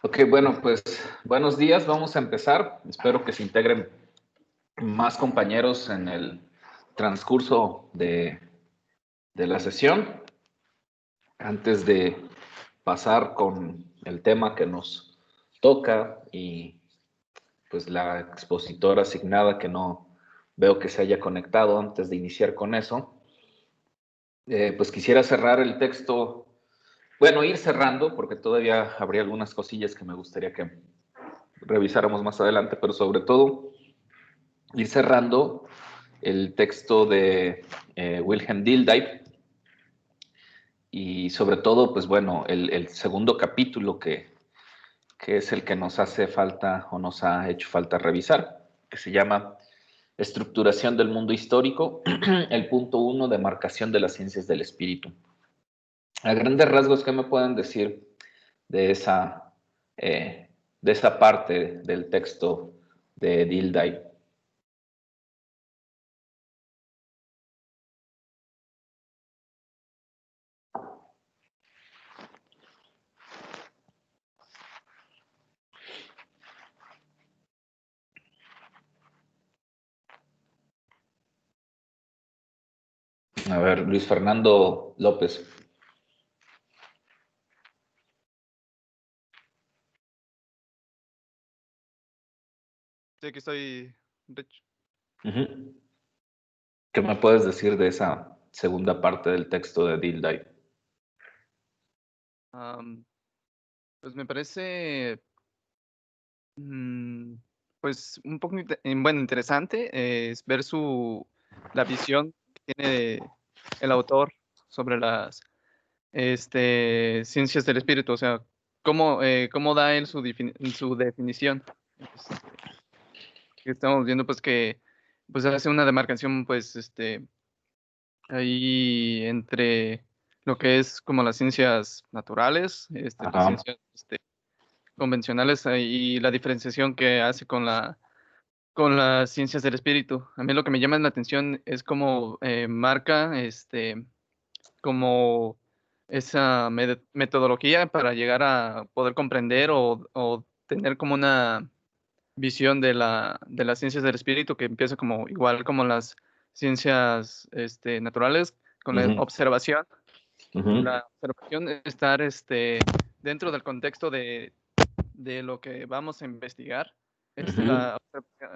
Ok, bueno, pues buenos días, vamos a empezar. Espero que se integren más compañeros en el transcurso de la sesión. Antes de pasar con el tema que nos toca y pues la expositora asignada que no veo que se haya conectado antes de iniciar con eso, pues quisiera cerrar el texto, bueno, ir cerrando porque todavía habría algunas cosillas que me gustaría que revisáramos más adelante, pero sobre todo ir cerrando el texto de Wilhelm Dilthey y sobre todo, pues bueno, el segundo capítulo que es el que nos hace falta o nos ha hecho falta revisar, que se llama Estructuración del mundo histórico, el punto 1 de marcación de las ciencias del espíritu. A grandes rasgos, ¿qué me pueden decir de esa parte del texto de Dilthey? A ver, Luis Fernando López. Sí, aquí estoy, Rich. Uh-huh. ¿Qué me puedes decir de esa segunda parte del texto de Dilthey? Pues me parece, pues un poco, bueno, interesante es ver la visión que tiene el autor sobre las ciencias del espíritu, o sea, cómo da él su definición. Que estamos viendo pues que pues hace una demarcación pues ahí entre lo que es como las ciencias naturales, las Ajá. ciencias convencionales y la diferenciación que hace con las ciencias del espíritu. A mí lo que me llama la atención es cómo marca como esa metodología para llegar a poder comprender o tener como una visión de las ciencias del espíritu que empieza como igual como las ciencias naturales con la Uh-huh. observación. Uh-huh. La observación es estar dentro del contexto de lo que vamos a investigar. Uh-huh.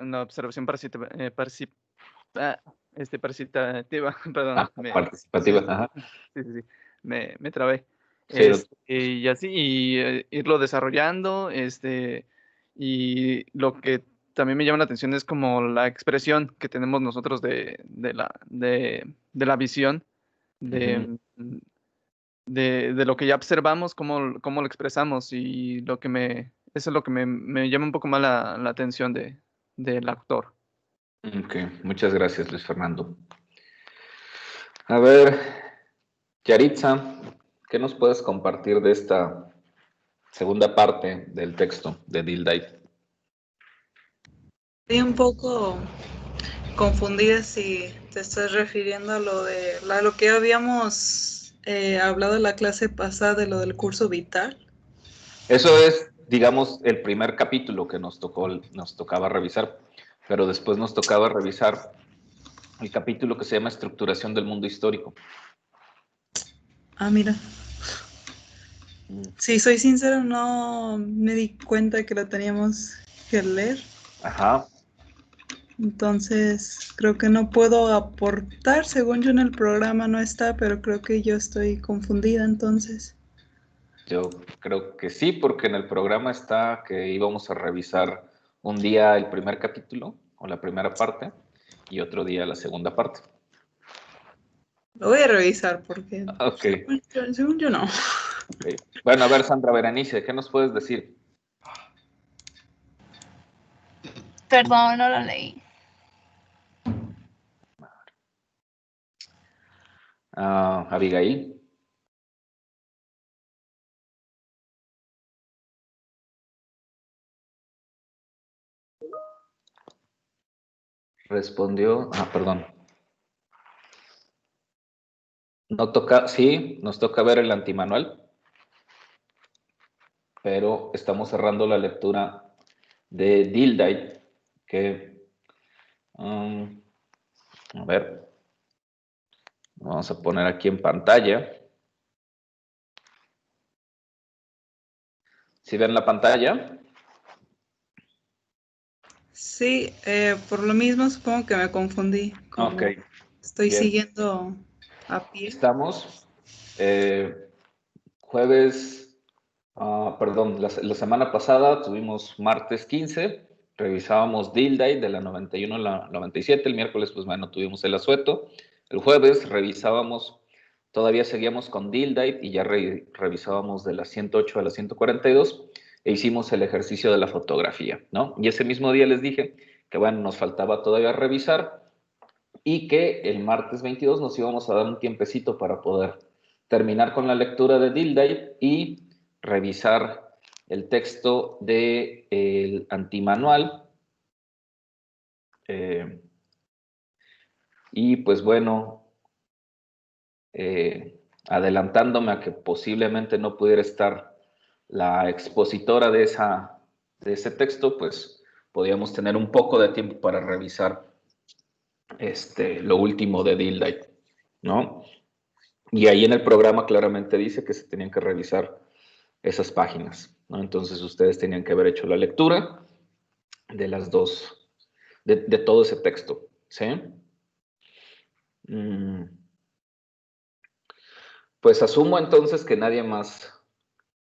La observación parasitativa, perdón, Ah, participativa. Ajá. sí, me trabé. Sí, Y así, y irlo desarrollando, y lo que también me llama la atención es como la expresión que tenemos nosotros de la visión, uh-huh. de, de lo que ya observamos, cómo lo expresamos, y eso es lo que me llama un poco más la atención del actor. Ok, muchas gracias, Luis Fernando. A ver, Yaritza, ¿qué nos puedes compartir de esta segunda parte del texto de Dilthey? Estoy un poco confundida si te estás refiriendo a lo que habíamos hablado en la clase pasada de lo del curso vital. Eso es, digamos, el primer capítulo que nos tocaba revisar, pero después nos tocaba revisar el capítulo que se llama Estructuración del mundo histórico. Ah, mira. Si soy sincero, no me di cuenta que lo teníamos que leer. Ajá. Entonces, creo que no puedo aportar. Según yo en el programa no está, pero creo que yo estoy confundida entonces. Yo creo que sí, porque en el programa está que íbamos a revisar un día el primer capítulo o la primera parte y otro día la segunda parte. Lo voy a revisar porque Ok. según yo no. Okay. Bueno, a ver, Sandra Berenice, ¿qué nos puedes decir? Perdón, no lo leí. Abigail. Respondió, perdón. No toca, sí, nos toca ver el antimanual. pero estamos cerrando la lectura de Dildite, que, a ver, vamos a poner aquí en pantalla. ¿Sí ven la pantalla? Sí, por lo mismo supongo que me confundí. Como Ok, estoy bien. siguiendo a pie. Estamos jueves, perdón, la semana pasada tuvimos martes 15, revisábamos Dildite de la 91 a la 97, el miércoles pues bueno, tuvimos el asueto, el jueves revisábamos, todavía seguíamos con Dildite y ya revisábamos de la 108 a la 142 e hicimos el ejercicio de la fotografía, ¿no? Y ese mismo día les dije que bueno, nos faltaba todavía revisar y que el martes 22 nos íbamos a dar un tiempecito para poder terminar con la lectura de Dildite y revisar el texto del antimanual. Y pues bueno, adelantándome a que posiblemente no pudiera estar la expositora de ese texto, pues podíamos tener un poco de tiempo para revisar lo último de Dildite, ¿no? Y ahí en el programa claramente dice que se tenían que revisar esas páginas, ¿no? Entonces ustedes tenían que haber hecho la lectura de las dos, de todo ese texto, ¿sí? Pues asumo entonces que nadie más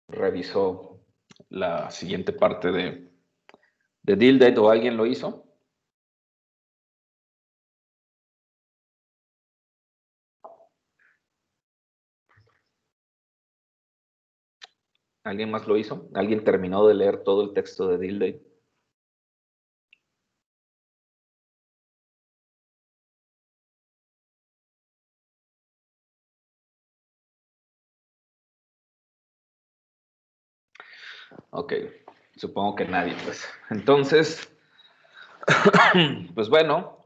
revisó la siguiente parte de Dildite, o alguien lo hizo. ¿Alguien más lo hizo? ¿Alguien terminó de leer todo el texto de Dildite? Ok, supongo que nadie, pues. Entonces, pues bueno,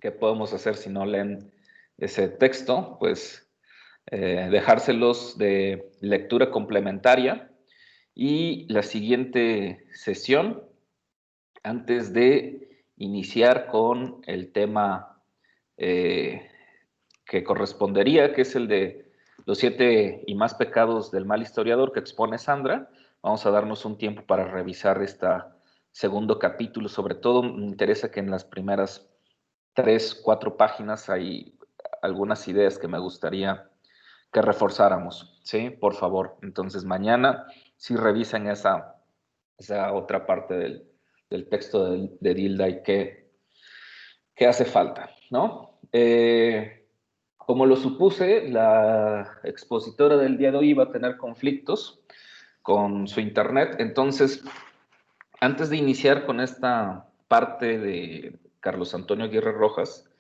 ¿qué podemos hacer si no leen ese texto? Pues dejárselos de lectura complementaria y la siguiente sesión, antes de iniciar con el tema que correspondería, que es el de los 7 y más pecados del mal historiador que expone Sandra, vamos a darnos un tiempo para revisar este segundo capítulo. Sobre todo me interesa que en las primeras 3, 4 páginas hay algunas ideas que me gustaría que reforzáramos, ¿sí? Por favor. Entonces mañana sí revisen esa otra parte del texto de Dildite que hace falta, ¿no? Como lo supuse, la expositora del día de hoy iba a tener conflictos con su internet. Entonces, antes de iniciar con esta parte de Carlos Antonio Aguirre Rojas,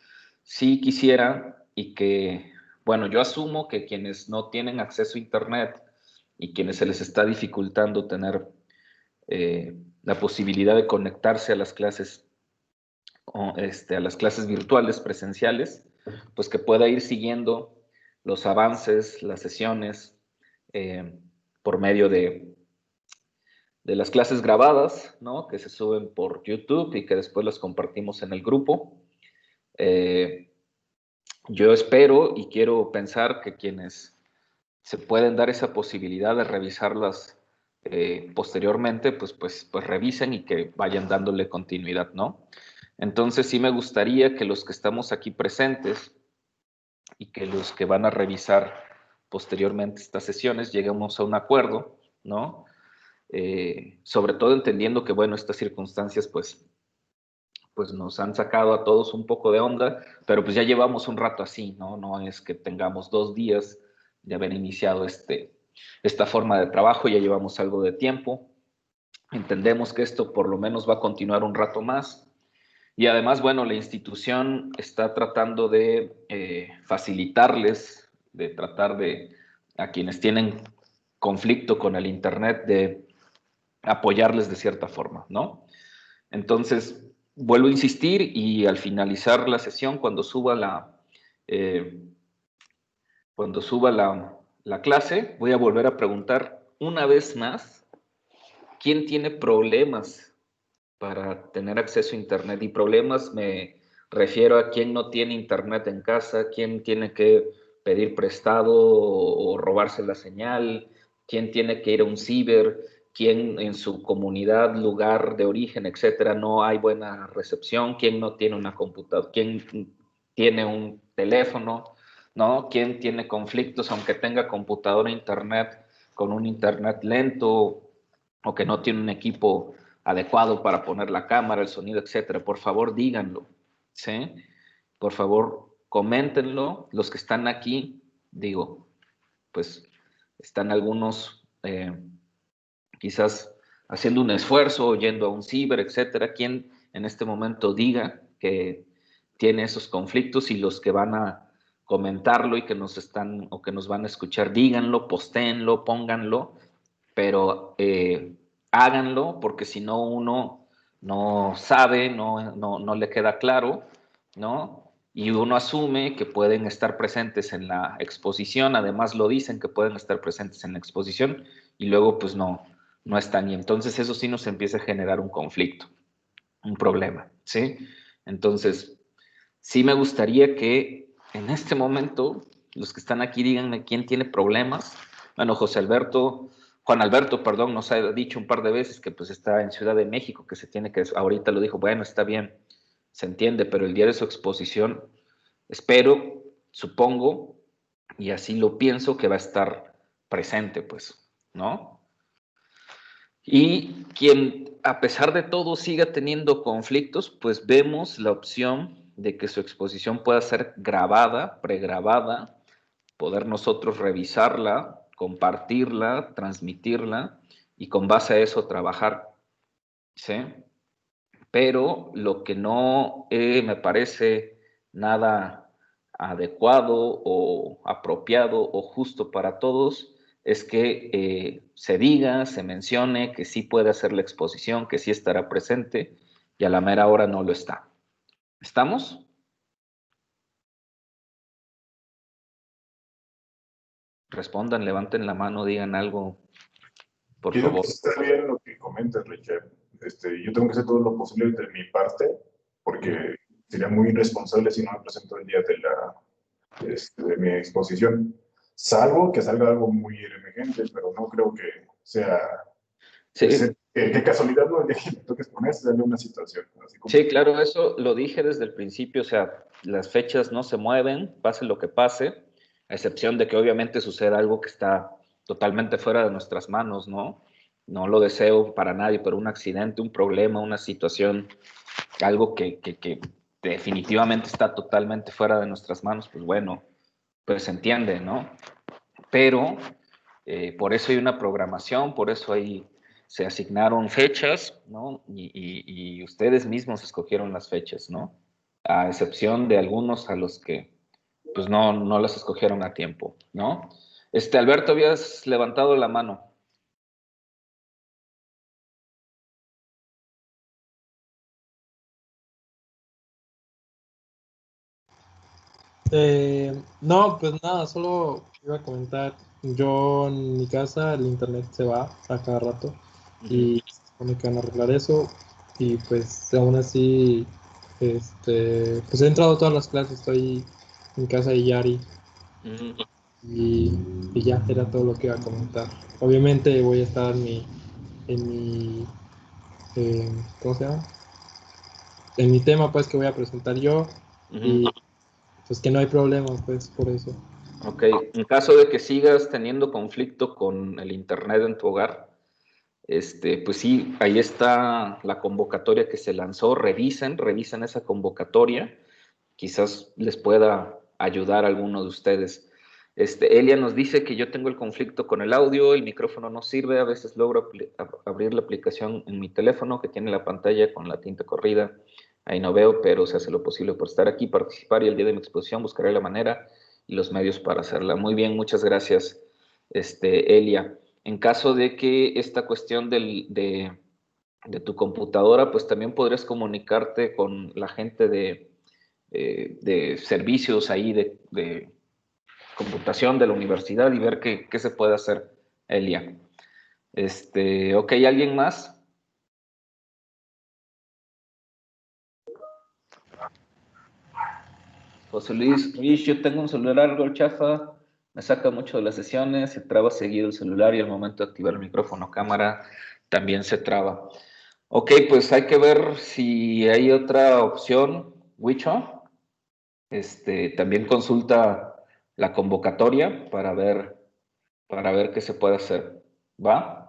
sí quisiera y que, bueno, yo asumo que quienes no tienen acceso a internet y quienes se les está dificultando tener la posibilidad de conectarse a las clases a las clases virtuales presenciales, pues que pueda ir siguiendo los avances, las sesiones, por medio de las clases grabadas, ¿no? Que se suben por YouTube y que después las compartimos en el grupo. Yo espero y quiero pensar que quienes se pueden dar esa posibilidad de revisarlas posteriormente, pues revisen y que vayan dándole continuidad, ¿no? Entonces sí me gustaría que los que estamos aquí presentes y que los que van a revisar posteriormente estas sesiones lleguemos a un acuerdo, ¿no? Sobre todo entendiendo que, bueno, estas circunstancias pues nos han sacado a todos un poco de onda, pero pues ya llevamos un rato así, ¿no? No es que tengamos 2 días de haber iniciado esta forma de trabajo, ya llevamos algo de tiempo, entendemos que esto por lo menos va a continuar un rato más, y además, bueno, la institución está tratando de facilitarles, de tratar de, a quienes tienen conflicto con el Internet, de apoyarles de cierta forma, ¿no? Entonces, vuelvo a insistir y al finalizar la sesión, cuando suba la clase, voy a volver a preguntar una vez más ¿quién tiene problemas para tener acceso a Internet? Y problemas me refiero a quién no tiene Internet en casa, quién tiene que pedir prestado o robarse la señal, quién tiene que ir a un ciber, quién en su comunidad, lugar de origen, etcétera, no hay buena recepción, quién no tiene una computadora, quién tiene un teléfono, ¿no? Quién tiene conflictos aunque tenga computadora e internet con un internet lento o que no tiene un equipo adecuado para poner la cámara, el sonido, etcétera. Por favor, díganlo, ¿sí? Por favor, coméntenlo. Los que están aquí, digo, pues están algunos quizás haciendo un esfuerzo, yendo a un ciber, etcétera. ¿Quién en este momento diga que tiene esos conflictos? Y los que van a comentarlo y que nos están o que nos van a escuchar, díganlo, postéenlo, pónganlo, pero háganlo, porque si no uno no sabe, no le queda claro, ¿no? Y uno asume que pueden estar presentes en la exposición, además lo dicen que pueden estar presentes en la exposición, y luego pues no están, y entonces eso sí nos empieza a generar un conflicto, un problema, ¿sí? Entonces, sí me gustaría que en este momento los que están aquí díganme quién tiene problemas. Bueno, Juan Alberto, perdón, nos ha dicho un par de veces que pues está en Ciudad de México, que se tiene que, ahorita lo dijo, bueno, está bien, se entiende, pero el día de su exposición, espero, supongo, y así lo pienso, que va a estar presente, pues, ¿no? Y quien, a pesar de todo, siga teniendo conflictos, pues vemos la opción de que su exposición pueda ser grabada, pregrabada, poder nosotros revisarla, compartirla, transmitirla y con base a eso trabajar, ¿sí? Pero lo que no me parece nada adecuado o apropiado o justo para todos es que se diga, se mencione que sí puede hacer la exposición, que sí estará presente y a la mera hora no lo está. ¿Estamos? Respondan, levanten la mano, digan algo, por Quiero favor. que está bien lo que comentas, Richard. Yo tengo que hacer todo lo posible de mi parte, porque sería muy irresponsable si no me presento el día de mi exposición. Salvo que salga algo muy emergente, pero no creo que sea... Sí. Que casualidad no el día que me toque exponer se una situación. Así como... Sí, claro, eso lo dije desde el principio, o sea, las fechas no se mueven, pase lo que pase, a excepción de que obviamente suceda algo que está totalmente fuera de nuestras manos, ¿no? No lo deseo para nadie, pero un accidente, un problema, una situación, algo que definitivamente está totalmente fuera de nuestras manos, pues bueno, pues se entiende, ¿no? Pero por eso hay una programación, por eso se asignaron fechas, ¿no? Y ustedes mismos escogieron las fechas, ¿no? A excepción de algunos a los que pues no las escogieron a tiempo, ¿no? Alberto, habías levantado la mano. No, pues nada, solo iba a comentar, yo en mi casa el internet se va a cada rato y se supone que van a arreglar eso y pues aún así, pues he entrado a todas las clases, estoy en casa de Yari y ya era todo lo que iba a comentar. Obviamente voy a estar en mi, ¿cómo se llama? En mi tema pues que voy a presentar yo y pues que no hay problema pues por eso. Ok, en caso de que sigas teniendo conflicto con el internet en tu hogar, pues sí, ahí está la convocatoria que se lanzó, revisen esa convocatoria, quizás les pueda ayudar a alguno de ustedes. Elia nos dice que yo tengo el conflicto con el audio, el micrófono no sirve, a veces logro abrir la aplicación en mi teléfono que tiene la pantalla con la tinta corrida, ahí no veo, pero se hace lo posible por estar aquí, participar y el día de mi exposición buscaré la manera y los medios para hacerla. Muy bien, muchas gracias, Elia. En caso de que esta cuestión de tu computadora, pues también podrías comunicarte con la gente de servicios ahí de computación de la universidad y ver qué se puede hacer, Elia. Ok, ¿alguien más? José Luis, yo tengo un celular algo chafa, me saca mucho de las sesiones, se traba seguido el celular y al momento de activar el micrófono o cámara también se traba. Ok, pues hay que ver si hay otra opción, Wicho. También consulta la convocatoria para ver qué se puede hacer. ¿Va?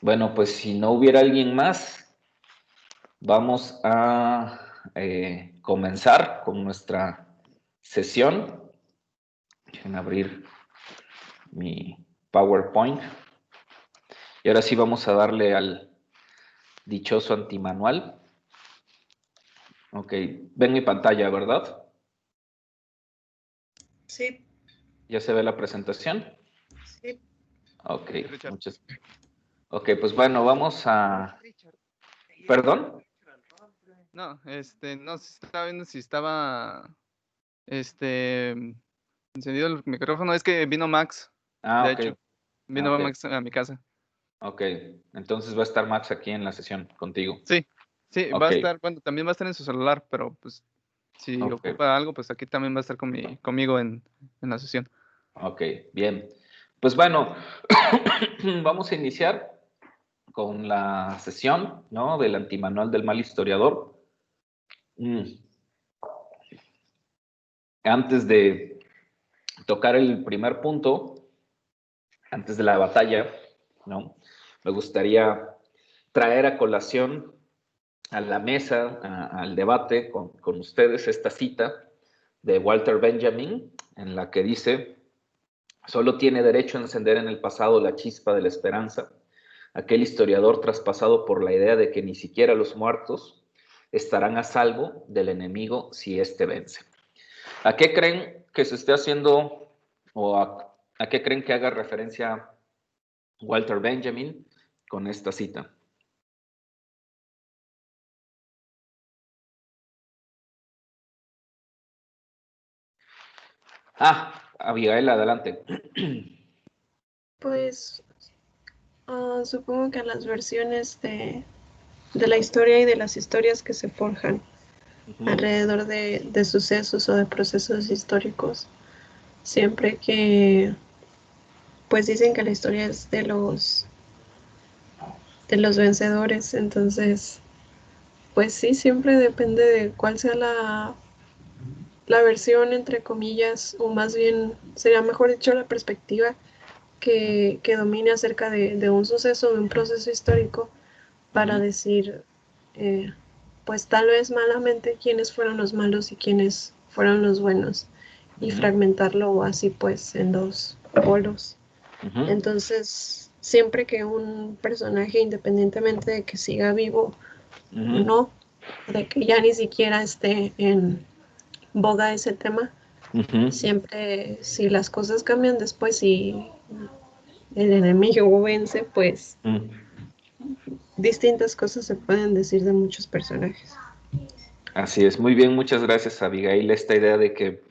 Bueno, pues si no hubiera alguien más, vamos a comenzar con nuestra sesión. Déjenme abrir mi PowerPoint. Y ahora sí vamos a darle al dichoso antimanual. Ok, ven mi pantalla, ¿verdad? Sí, ¿Ya se ve la presentación? sí. Ok, Richard. muchas. Ok, pues bueno, vamos a... ¿Perdón? No, no se estaba viendo si estaba, encendido el micrófono. Es que vino Max, Ah, de ok. hecho. Vino Ok. Max a mi casa. Ok, entonces va a estar Max aquí en la sesión contigo. Sí, sí, va a Ok, estar, bueno, también va a estar en su celular, pero pues si ok, ocupa algo, pues aquí también va a estar conmigo en la sesión. ok, bien. Pues bueno, vamos a iniciar con la sesión, ¿no? Del antimanual del mal historiador. Antes de tocar el primer punto, antes de la batalla, ¿no? Me gustaría traer a colación a la mesa, al debate con ustedes esta cita de Walter Benjamin, en la que dice: solo tiene derecho a encender en el pasado la chispa de la esperanza aquel historiador traspasado por la idea de que ni siquiera los muertos estarán a salvo del enemigo si éste vence. ¿A qué creen que se esté haciendo o a qué creen que haga referencia Walter Benjamin con esta cita? Abigail, adelante. Pues supongo que a las versiones de la historia y de las historias que se forjan alrededor de sucesos o de procesos históricos, siempre que pues dicen que la historia es de los vencedores, entonces pues sí, siempre depende de cuál sea la versión, entre comillas, o más bien sería mejor dicho la perspectiva que domine acerca de un suceso, de un proceso histórico, para decir, pues tal vez malamente, quiénes fueron los malos y quiénes fueron los buenos, y fragmentarlo así pues en dos polos. Entonces, siempre que un personaje, independientemente de que siga vivo o no, de que ya ni siquiera esté en boga ese tema, siempre si las cosas cambian después y el enemigo vence, pues distintas cosas se pueden decir de muchos personajes. Así es, muy bien, muchas gracias, Abigail. Esta idea de que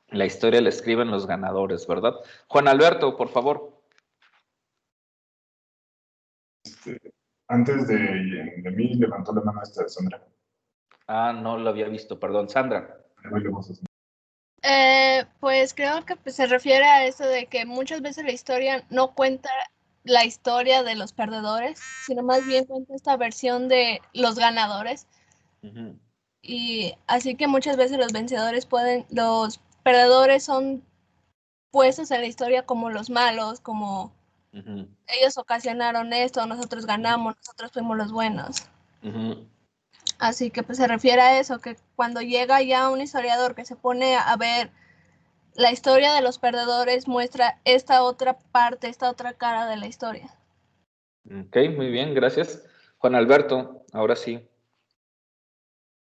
la historia la escriben los ganadores, ¿verdad? Juan Alberto, por favor. Antes de mí levantó la mano esta Sandra. No lo había visto, perdón, Sandra. Pues creo que se refiere a eso de que muchas veces la historia no cuenta la historia de los perdedores, sino más bien cuenta esta versión de los ganadores. Y así que muchas veces los perdedores son puestos en la historia como los malos, como ellos ocasionaron esto, nosotros ganamos, nosotros fuimos los buenos. Así que pues se refiere a eso, que cuando llega ya un historiador que se pone a ver la historia de los perdedores, muestra esta otra parte, esta otra cara de la historia. Ok, muy bien, gracias. Juan Alberto, ahora sí.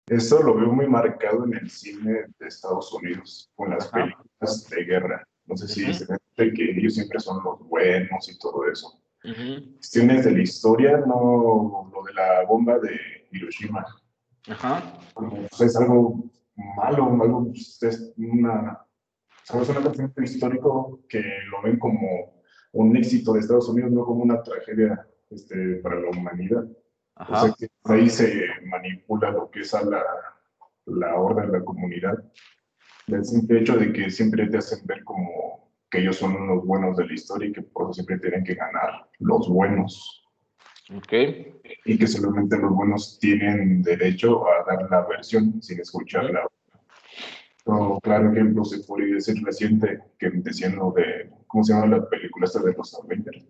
Eso lo veo muy marcado en el cine de Estados Unidos, con las películas de guerra. No sé si se ve que ellos siempre son los buenos y todo eso. Cuestiones de la historia, no lo de la bomba de Hiroshima. Pues es algo malo, es una Somos un acontecimiento histórico que lo ven como un éxito de Estados Unidos, no como una tragedia para la humanidad. O sea, Ajá. que ahí se manipula lo que es a la horda de la comunidad. El simple hecho de que siempre te hacen ver como que ellos son los buenos de la historia y que por eso siempre tienen que ganar los buenos. Ok. Y que solamente los buenos tienen derecho a dar la versión sin escuchar la otra. No, claro ejemplo se podría decir reciente que decían lo de, ¿cómo se llama la película esta de los Avengers?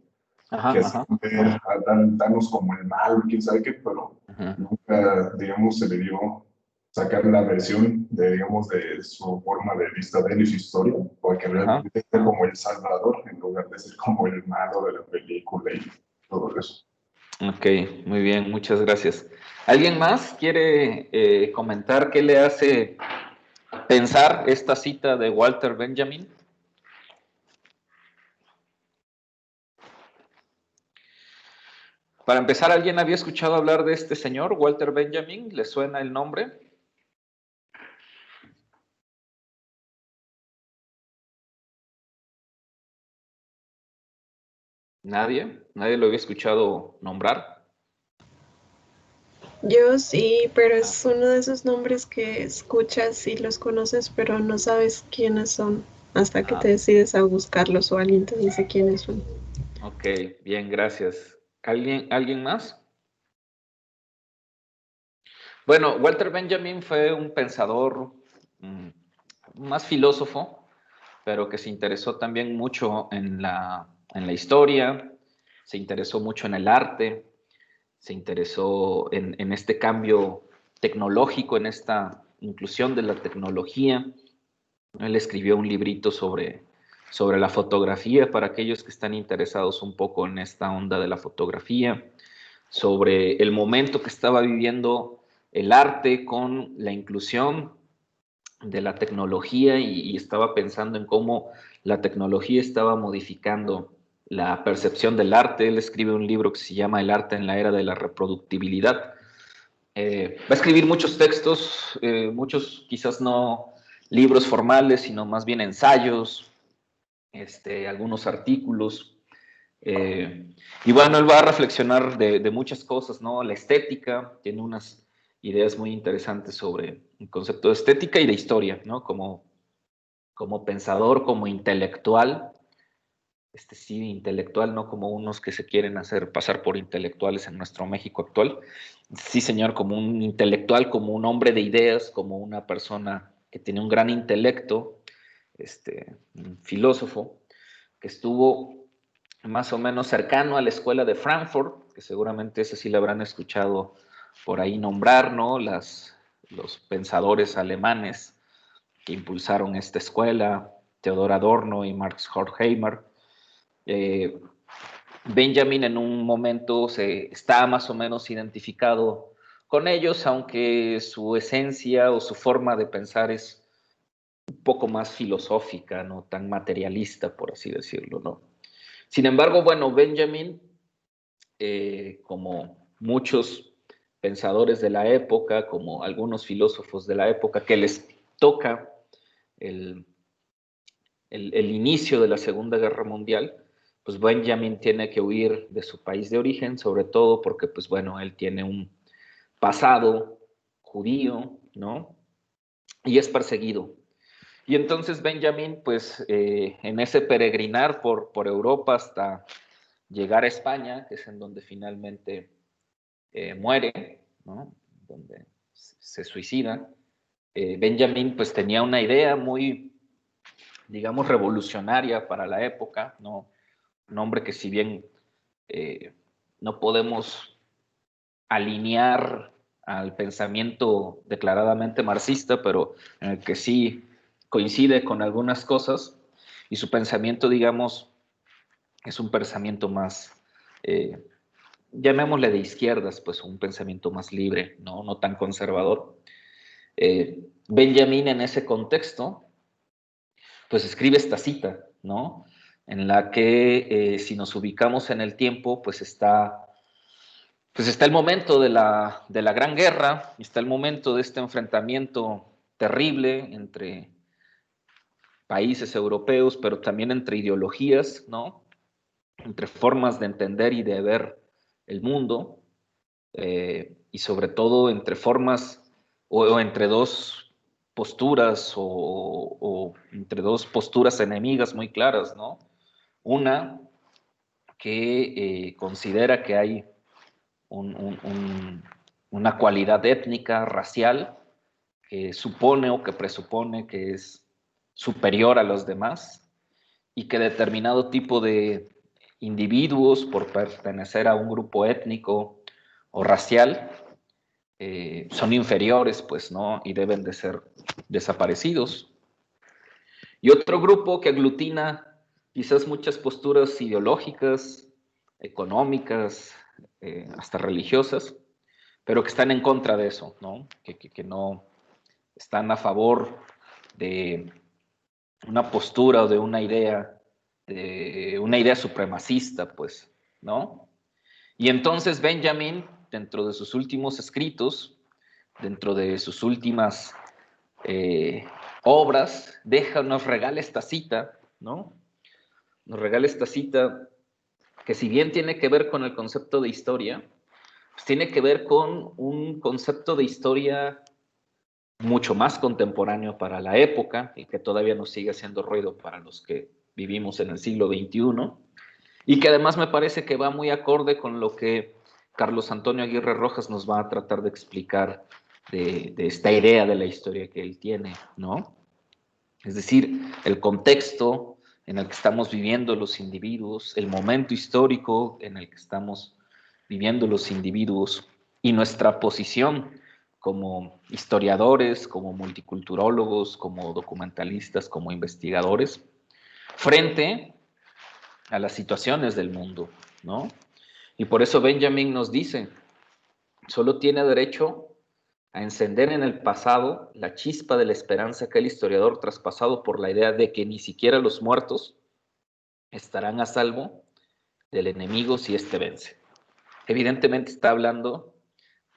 Ajá, Que ajá. hacían ver a Thanos como el malo, quién sabe qué, pero Ajá. nunca, digamos, se le dio sacar la versión de, digamos, de su forma de vista de él y su historia, porque realmente está como el salvador en lugar de ser como el malo de la película y todo eso. Ok, muy bien, muchas gracias. ¿Alguien más quiere comentar qué le hace pensar esta cita de Walter Benjamin? Para empezar, ¿alguien había escuchado hablar de este señor, Walter Benjamin? ¿Le suena el nombre? ¿Nadie? ¿Nadie lo había escuchado nombrar? Yo sí, pero es uno de esos nombres que escuchas y los conoces, pero no sabes quiénes son hasta que te decides a buscarlos o alguien te dice quiénes son. Ok, bien, gracias. ¿Alguien más? Bueno, Walter Benjamin fue un pensador, más filósofo, pero que se interesó también mucho en la historia, se interesó mucho en el arte, se interesó en este cambio tecnológico, en esta inclusión de la tecnología. Él escribió un librito sobre la fotografía para aquellos que están interesados un poco en esta onda de la fotografía, sobre el momento que estaba viviendo el arte con la inclusión de la tecnología y estaba pensando en cómo la tecnología estaba modificando la percepción del arte. Él escribe un libro que se llama El arte en la era de la reproductibilidad. Va a escribir muchos textos, muchos quizás no libros formales, sino más bien ensayos, algunos artículos. Y bueno, él va a reflexionar de muchas cosas, ¿no? La estética, tiene unas ideas muy interesantes sobre el concepto de estética y de historia, ¿no? Como pensador, como intelectual, sí, intelectual, no como unos que se quieren hacer pasar por intelectuales en nuestro México actual. Sí, señor, como un intelectual, como un hombre de ideas, como una persona que tiene un gran intelecto, un filósofo, que estuvo más o menos cercano a la escuela de Frankfurt, que seguramente ese sí lo habrán escuchado por ahí nombrar, ¿no? Los pensadores alemanes que impulsaron esta escuela, Theodor Adorno y Max Horkheimer. Benjamin en un momento está más o menos identificado con ellos, aunque su esencia o su forma de pensar es un poco más filosófica, no tan materialista, por así decirlo, ¿no? Sin embargo, bueno, Benjamin, como muchos pensadores de la época, como algunos filósofos de la época, que les toca el inicio de la Segunda Guerra Mundial, pues Benjamin tiene que huir de su país de origen, sobre todo porque, pues bueno, él tiene un pasado judío, ¿no? Y es perseguido. Y entonces Benjamin, pues en ese peregrinar por Europa hasta llegar a España, que es en donde finalmente muere, ¿no? Donde se suicida, Benjamin pues tenía una idea muy, digamos, revolucionaria para la época, ¿no? Un hombre que si bien no podemos alinear al pensamiento declaradamente marxista, pero en el que sí coincide con algunas cosas, y su pensamiento, digamos, es un pensamiento más, llamémosle de izquierdas, pues un pensamiento más libre, no tan conservador. Benjamin en ese contexto, pues escribe esta cita, ¿no? En la que si nos ubicamos en el tiempo, pues está el momento de la Gran Guerra, está el momento de este enfrentamiento terrible entre países europeos, pero también entre ideologías, ¿no? Entre formas de entender y de ver el mundo, y sobre todo entre formas o entre dos posturas o entre dos posturas enemigas muy claras, ¿no? Una que considera que hay una cualidad étnica, racial, que supone o que presupone que es superior a los demás y que determinado tipo de individuos, por pertenecer a un grupo étnico o racial, son inferiores, pues, ¿no? Y deben de ser desaparecidos. Y otro grupo que aglutina quizás muchas posturas ideológicas, económicas, hasta religiosas, pero que están en contra de eso, ¿no? Que no están a favor de una postura o de una idea supremacista, pues, ¿no? Y entonces Benjamin, dentro de sus últimos escritos, dentro de sus últimas obras, nos regala esta cita, ¿no? Nos regala esta cita que, si bien tiene que ver con el concepto de historia, pues tiene que ver con un concepto de historia mucho más contemporáneo para la época y que todavía nos sigue haciendo ruido para los que vivimos en el siglo XXI, y que además me parece que va muy acorde con lo que Carlos Antonio Aguirre Rojas nos va a tratar de explicar de esta idea de la historia que él tiene, ¿no? Es decir, el contexto en el que estamos viviendo los individuos, el momento histórico en el que estamos viviendo los individuos y nuestra posición como historiadores, como multiculturólogos, como documentalistas, como investigadores, frente a las situaciones del mundo, ¿no? Y por eso Benjamin nos dice, solo tiene derecho a encender en el pasado la chispa de la esperanza que el historiador, traspasado por la idea de que ni siquiera los muertos estarán a salvo del enemigo si éste vence. Evidentemente está hablando,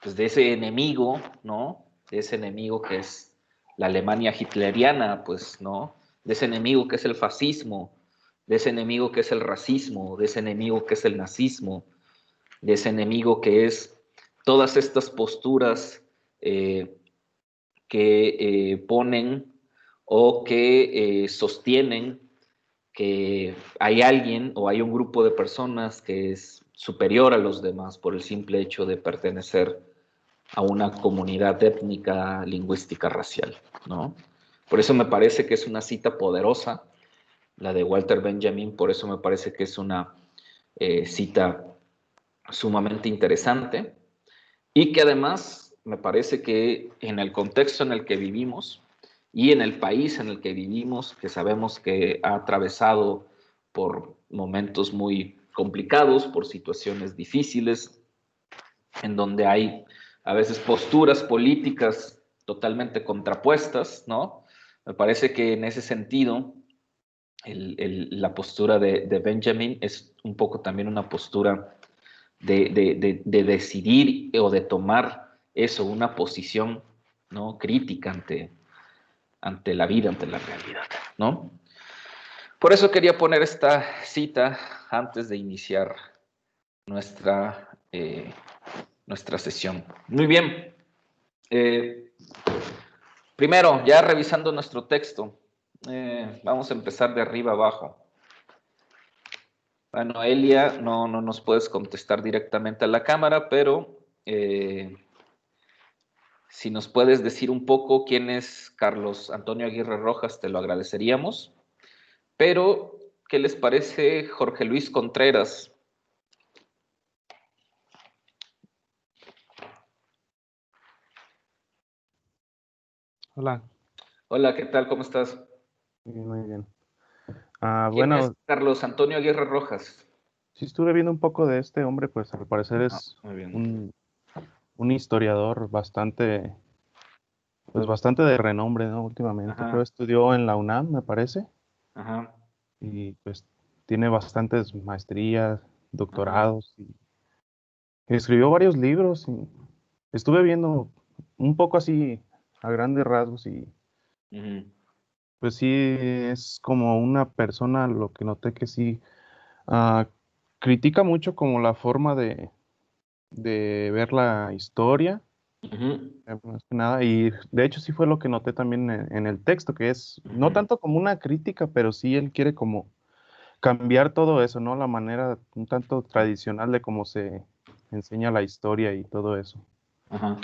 pues, de ese enemigo, ¿no? De ese enemigo que es la Alemania hitleriana, pues, ¿no? De ese enemigo que es el fascismo, de ese enemigo que es el racismo, de ese enemigo que es el nazismo, de ese enemigo que es todas estas posturas que ponen o que sostienen que hay alguien o hay un grupo de personas que es superior a los demás por el simple hecho de pertenecer a una comunidad étnica, lingüística, racial, ¿no? Por eso me parece que es una cita poderosa, la de Walter Benjamin, por eso me parece que es una cita sumamente interesante y que además me parece que en el contexto en el que vivimos y en el país en el que vivimos, que sabemos que ha atravesado por momentos muy complicados, por situaciones difíciles, en donde hay a veces posturas políticas totalmente contrapuestas, ¿no? Me parece que en ese sentido la postura de Benjamin es un poco también una postura de decidir o de tomar eso, una posición, ¿no? Crítica ante la vida, ante la realidad, ¿no? Por eso quería poner esta cita antes de iniciar nuestra sesión. Muy bien. Primero, ya revisando nuestro texto, vamos a empezar de arriba abajo. Bueno, Elia, no nos puedes contestar directamente a la cámara, pero si nos puedes decir un poco quién es Carlos Antonio Aguirre Rojas, te lo agradeceríamos. Pero, ¿qué les parece Jorge Luis Contreras? Hola. Hola, ¿qué tal? ¿Cómo estás? Muy bien. ¿Quién es Carlos Antonio Aguirre Rojas? Sí estuve viendo un poco de este hombre, pues al parecer es un historiador bastante de renombre, ¿no? Últimamente. Ajá. Creo que estudió en la UNAM, me parece. Ajá. Y pues tiene bastantes maestrías, doctorados. Y escribió varios libros. Y estuve viendo un poco así a grandes rasgos y Pues sí, es como una persona, lo que noté que sí, critica mucho como la forma de ver la historia, más que nada, y de hecho sí fue lo que noté también en el texto, que es no tanto como una crítica, pero sí él quiere como cambiar todo eso, ¿no? La manera un tanto tradicional de cómo se enseña la historia y todo eso. Ajá.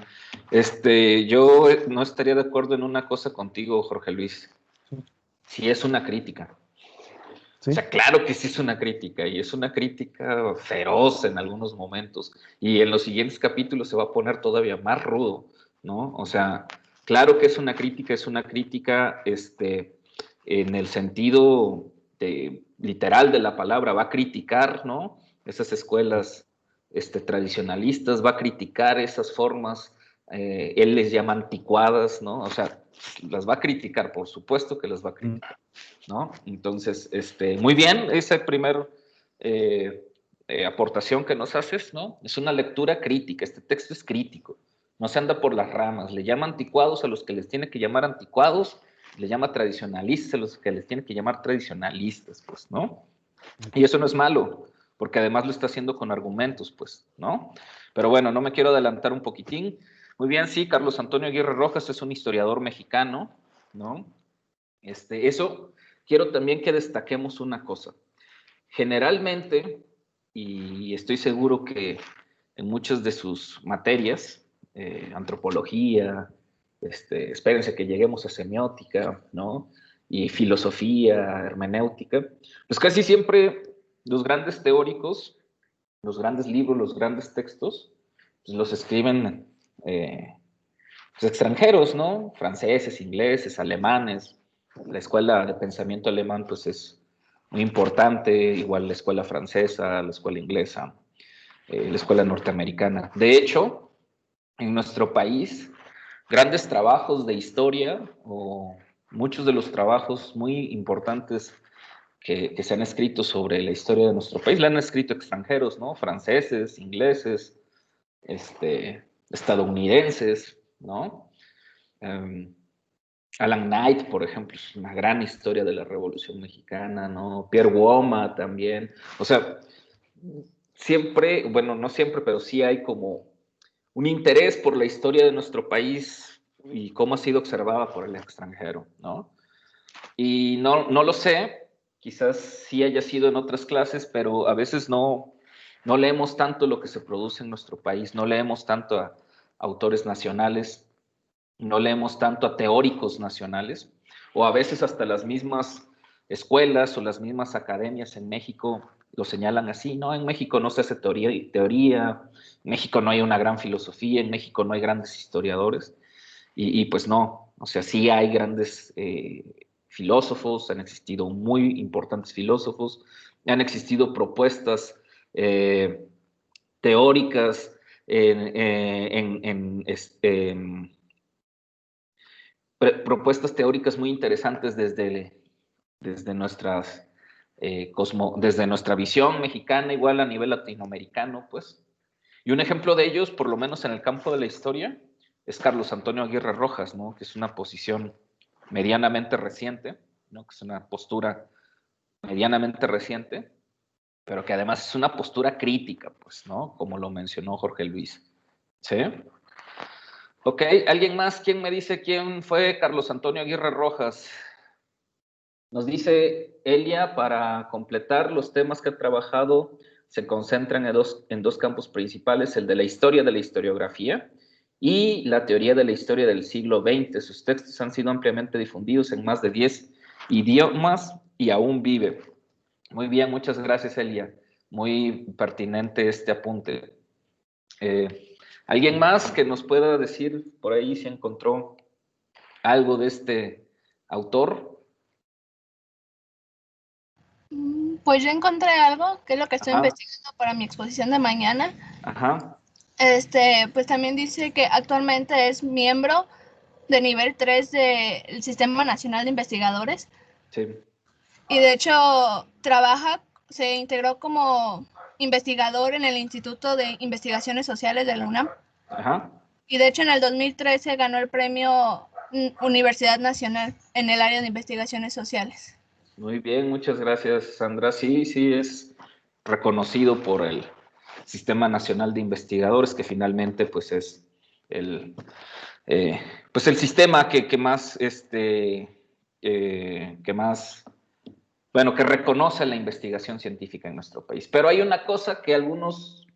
Yo no estaría de acuerdo en una cosa contigo, Jorge Luis. Sí. Sí es una crítica. Sí. O sea, claro que sí es una crítica, y es una crítica feroz en algunos momentos. Y en los siguientes capítulos se va a poner todavía más rudo, ¿no? O sea, claro que es una crítica, en el sentido literal de la palabra, va a criticar, ¿no? Esas escuelas tradicionalistas, va a criticar esas formas, él les llama anticuadas, ¿no? O sea, las va a criticar, por supuesto que las va a criticar, ¿no? Entonces, muy bien, esa primera aportación que nos haces, ¿no? Es una lectura crítica, este texto es crítico, no se anda por las ramas, le llama anticuados a los que les tiene que llamar anticuados, le llama tradicionalistas a los que les tiene que llamar tradicionalistas, pues, ¿no? Y eso no es malo, porque además lo está haciendo con argumentos, pues, ¿no? Pero bueno, no me quiero adelantar un poquitín. Muy bien, sí, Carlos Antonio Aguirre Rojas es un historiador mexicano, ¿no? Eso quiero también que destaquemos una cosa. Generalmente, y estoy seguro que en muchas de sus materias, antropología, espérense que lleguemos a semiótica, ¿no? Y filosofía, hermenéutica, pues casi siempre los grandes teóricos, los grandes libros, los grandes textos, pues los escriben pues extranjeros, ¿no? Franceses, ingleses, alemanes. La escuela de pensamiento alemán, pues es muy importante, igual la escuela francesa, la escuela inglesa, la escuela norteamericana. De hecho, en nuestro país, grandes trabajos de historia o muchos de los trabajos muy importantes que se han escrito sobre la historia de nuestro país, la han escrito extranjeros, ¿no? Franceses, ingleses, estadounidenses, ¿no? Alan Knight, por ejemplo, es una gran historia de la Revolución Mexicana, ¿no? Pierre Woma también. O sea, siempre, bueno, no siempre, pero sí hay como un interés por la historia de nuestro país y cómo ha sido observada por el extranjero, ¿no? Y no lo sé, quizás sí haya sido en otras clases, pero a veces no leemos tanto lo que se produce en nuestro país, no leemos tanto a autores nacionales, no leemos tanto a teóricos nacionales, o a veces hasta las mismas escuelas o las mismas academias en México lo señalan así, ¿no? En México no se hace teoría, en México no hay una gran filosofía, en México no hay grandes historiadores, y pues no, o sea, sí hay grandes filósofos, han existido muy importantes filósofos, han existido propuestas teóricas propuestas teóricas muy interesantes desde desde nuestra visión mexicana, igual a nivel latinoamericano, pues. Y un ejemplo de ellos, por lo menos en el campo de la historia, es Carlos Antonio Aguirre Rojas, ¿no? Que es una posición medianamente reciente, ¿no? Que es una postura medianamente reciente, pero que además es una postura crítica, pues, ¿no? Como lo mencionó Jorge Luis. ¿Sí? Ok, ¿alguien más? ¿Quién me dice quién fue Carlos Antonio Aguirre Rojas? Nos dice Elia, para completar los temas que ha trabajado, se concentran en dos campos principales, el de la historiografía y la teoría de la historia del siglo XX. Sus textos han sido ampliamente difundidos en más de 10 idiomas y aún vive. Muy bien, muchas gracias, Elia. Muy pertinente este apunte. ¿Alguien más que nos pueda decir por ahí si encontró algo de este autor? Pues yo encontré algo, que es lo que estoy Ajá. investigando para mi exposición de mañana. Ajá. Pues también dice que actualmente es miembro de nivel 3 del Sistema Nacional de Investigadores. Sí. Y de hecho se integró como investigador en el Instituto de Investigaciones Sociales de la UNAM. Ajá. Y de hecho en el 2013 ganó el premio Universidad Nacional en el área de investigaciones sociales. Muy bien, muchas gracias, Sandra. Sí, sí, es reconocido por el Sistema Nacional de Investigadores, que finalmente pues es pues el sistema que más, bueno, que reconoce la investigación científica en nuestro país. Pero hay una cosa que algunos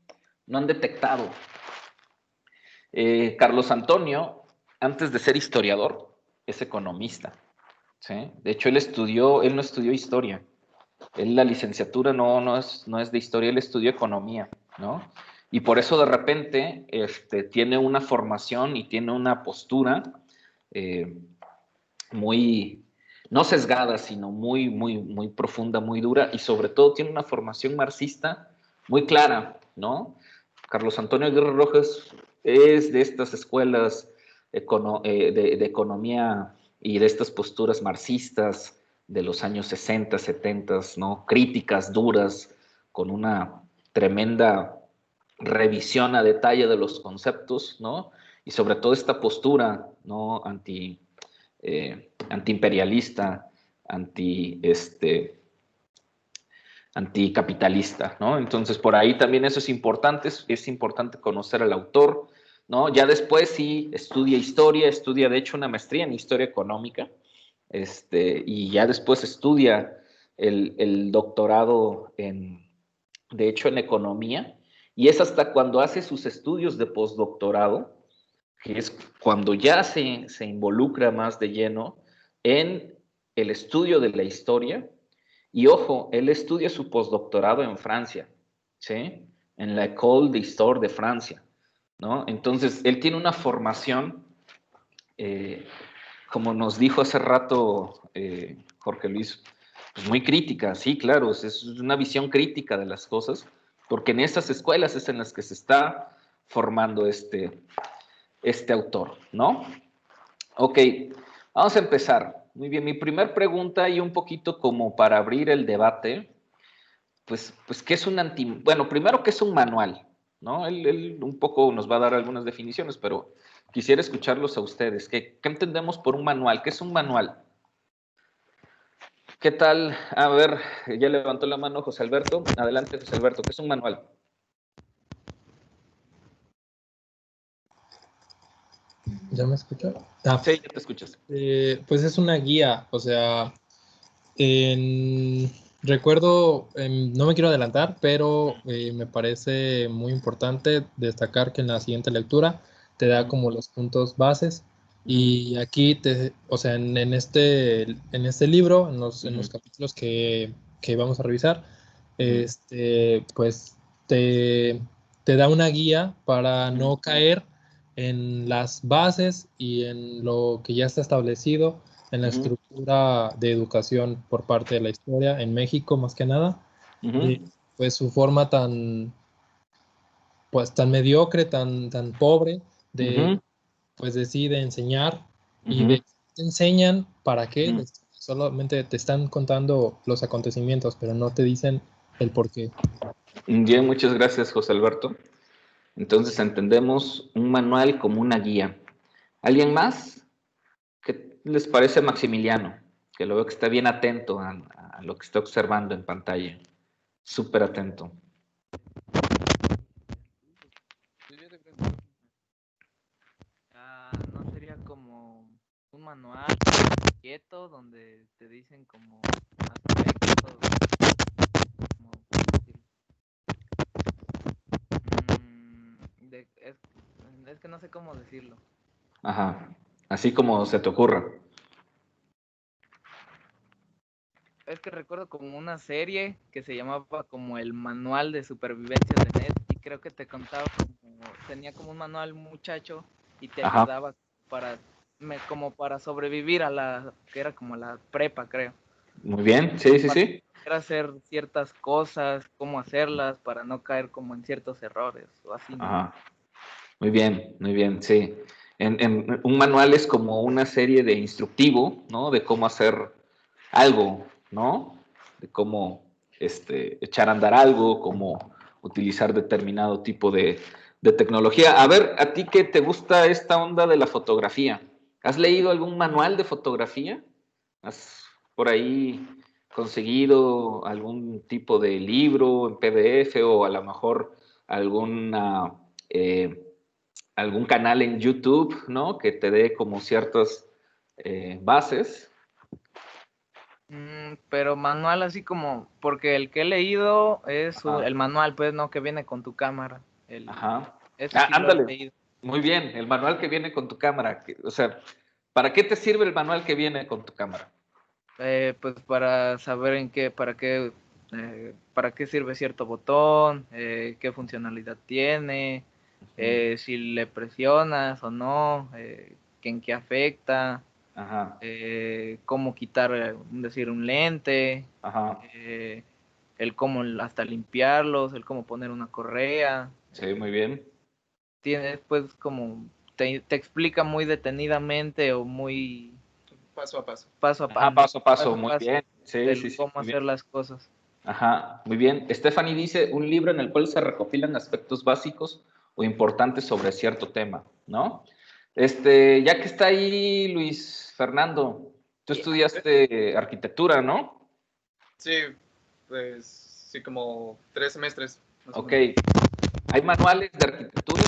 no han detectado. Carlos Antonio, antes de ser historiador, es economista. ¿Sí? De hecho, él no estudió historia. Él, la licenciatura no es de historia, él estudió economía, ¿no? Y por eso de repente tiene una formación y tiene una postura muy, no sesgada, sino muy profunda, muy dura, y sobre todo tiene una formación marxista muy clara, ¿no? Carlos Antonio Aguirre Rojas es de estas escuelas de economía y de estas posturas marxistas de los años 60, 70, ¿no? Críticas duras, con una tremenda revisión a detalle de los conceptos, ¿no? Y sobre todo esta postura, ¿no? Antiimperialista, anticapitalista, ¿no? Entonces, por ahí también eso es importante conocer al autor, ¿no? Ya después sí estudia historia, estudia de hecho una maestría en historia económica, y ya después estudia el doctorado de hecho en economía, y es hasta cuando hace sus estudios de postdoctorado, que es cuando ya se involucra más de lleno en el estudio de la historia. Y ojo, él estudia su postdoctorado en Francia, ¿sí? En la École d'Histoire de Francia, ¿no? Entonces, él tiene una formación, como nos dijo hace rato Jorge Luis, pues muy crítica, sí, claro, es una visión crítica de las cosas, porque en esas escuelas es en las que se está formando este autor, ¿no? Ok, vamos a empezar. Muy bien, mi primer pregunta y un poquito como para abrir el debate, pues ¿qué es bueno, primero, ¿qué es un manual? ¿No? Él un poco nos va a dar algunas definiciones, pero quisiera escucharlos a ustedes. ¿Qué entendemos por un manual? ¿Qué es un manual? ¿Qué tal? A ver, ya levantó la mano José Alberto. Adelante, José Alberto, ¿qué es un manual? ¿Ya me escuchas? Sí, ya te escuchas. Pues es una guía, o sea, recuerdo, no me quiero adelantar, pero me parece muy importante destacar que en la siguiente lectura te da como los puntos bases y aquí, o sea, en este libro, en los capítulos que vamos a revisar, pues te da una guía para no caer en las bases y en lo que ya está establecido en la estructura de educación por parte de la historia en México, más que nada. Pues su forma tan mediocre, tan pobre de pues decide enseñar y te enseñan para qué. Solamente te están contando los acontecimientos, pero no te dicen el por qué. Bien, muchas gracias, José Alberto. Entonces entendemos un manual como una guía. ¿Alguien más? ¿Qué les parece Maximiliano? Que lo veo que está bien atento a lo que está observando en pantalla. Súper atento. ¿No sería como un manual quieto donde te dicen como aspectos, como, es que no sé cómo decirlo. Ajá, así como se te ocurra. Es que recuerdo como una serie que se llamaba como el Manual de Supervivencia de Ned y creo que te contaba tenía como un manual muchacho y te ayudaba como para sobrevivir a que era como la prepa, creo. Muy bien, sí. Para hacer ciertas cosas, cómo hacerlas para no caer como en ciertos errores o así, ¿no? Ajá. Muy bien, sí. Un manual es como una serie de instructivo, ¿no? De cómo hacer algo, ¿no? De cómo echar a andar algo, cómo utilizar determinado tipo de tecnología. A ver, ¿a ti qué te gusta esta onda de la fotografía? ¿Has leído algún manual de fotografía? ¿Has por ahí conseguido algún tipo de libro en PDF o a lo mejor alguna, algún canal en YouTube, ¿no? Que te dé como ciertas bases? Pero manual así como, porque el que he leído es el manual, pues, ¿no? Que viene con tu cámara. Ajá. Ese sí lo he Ándale. leído. Muy bien, el manual que viene con tu cámara. O sea, ¿para qué te sirve el manual que viene con tu cámara? Pues para saber para qué sirve cierto botón, qué funcionalidad tiene, si le presionas o no, en qué afecta, Ajá. cómo quitar, decir, un lente, Ajá. el cómo hasta limpiarlos, el cómo poner una correa. Sí, muy bien. Tienes pues como te explica muy detenidamente o muy Paso a paso. paso a Ajá, paso, paso, muy bien. Sí, del sí, sí. cómo Muy hacer bien. las cosas. Ajá, muy bien. Stephanie dice, un libro en el cual se recopilan aspectos básicos o importantes sobre cierto tema, ¿no? Ya que está ahí Luis Fernando, tú estudiaste arquitectura, ¿no? Sí, pues sí, como 3 semestres. Más o Ok. menos. ¿Hay manuales de arquitectura?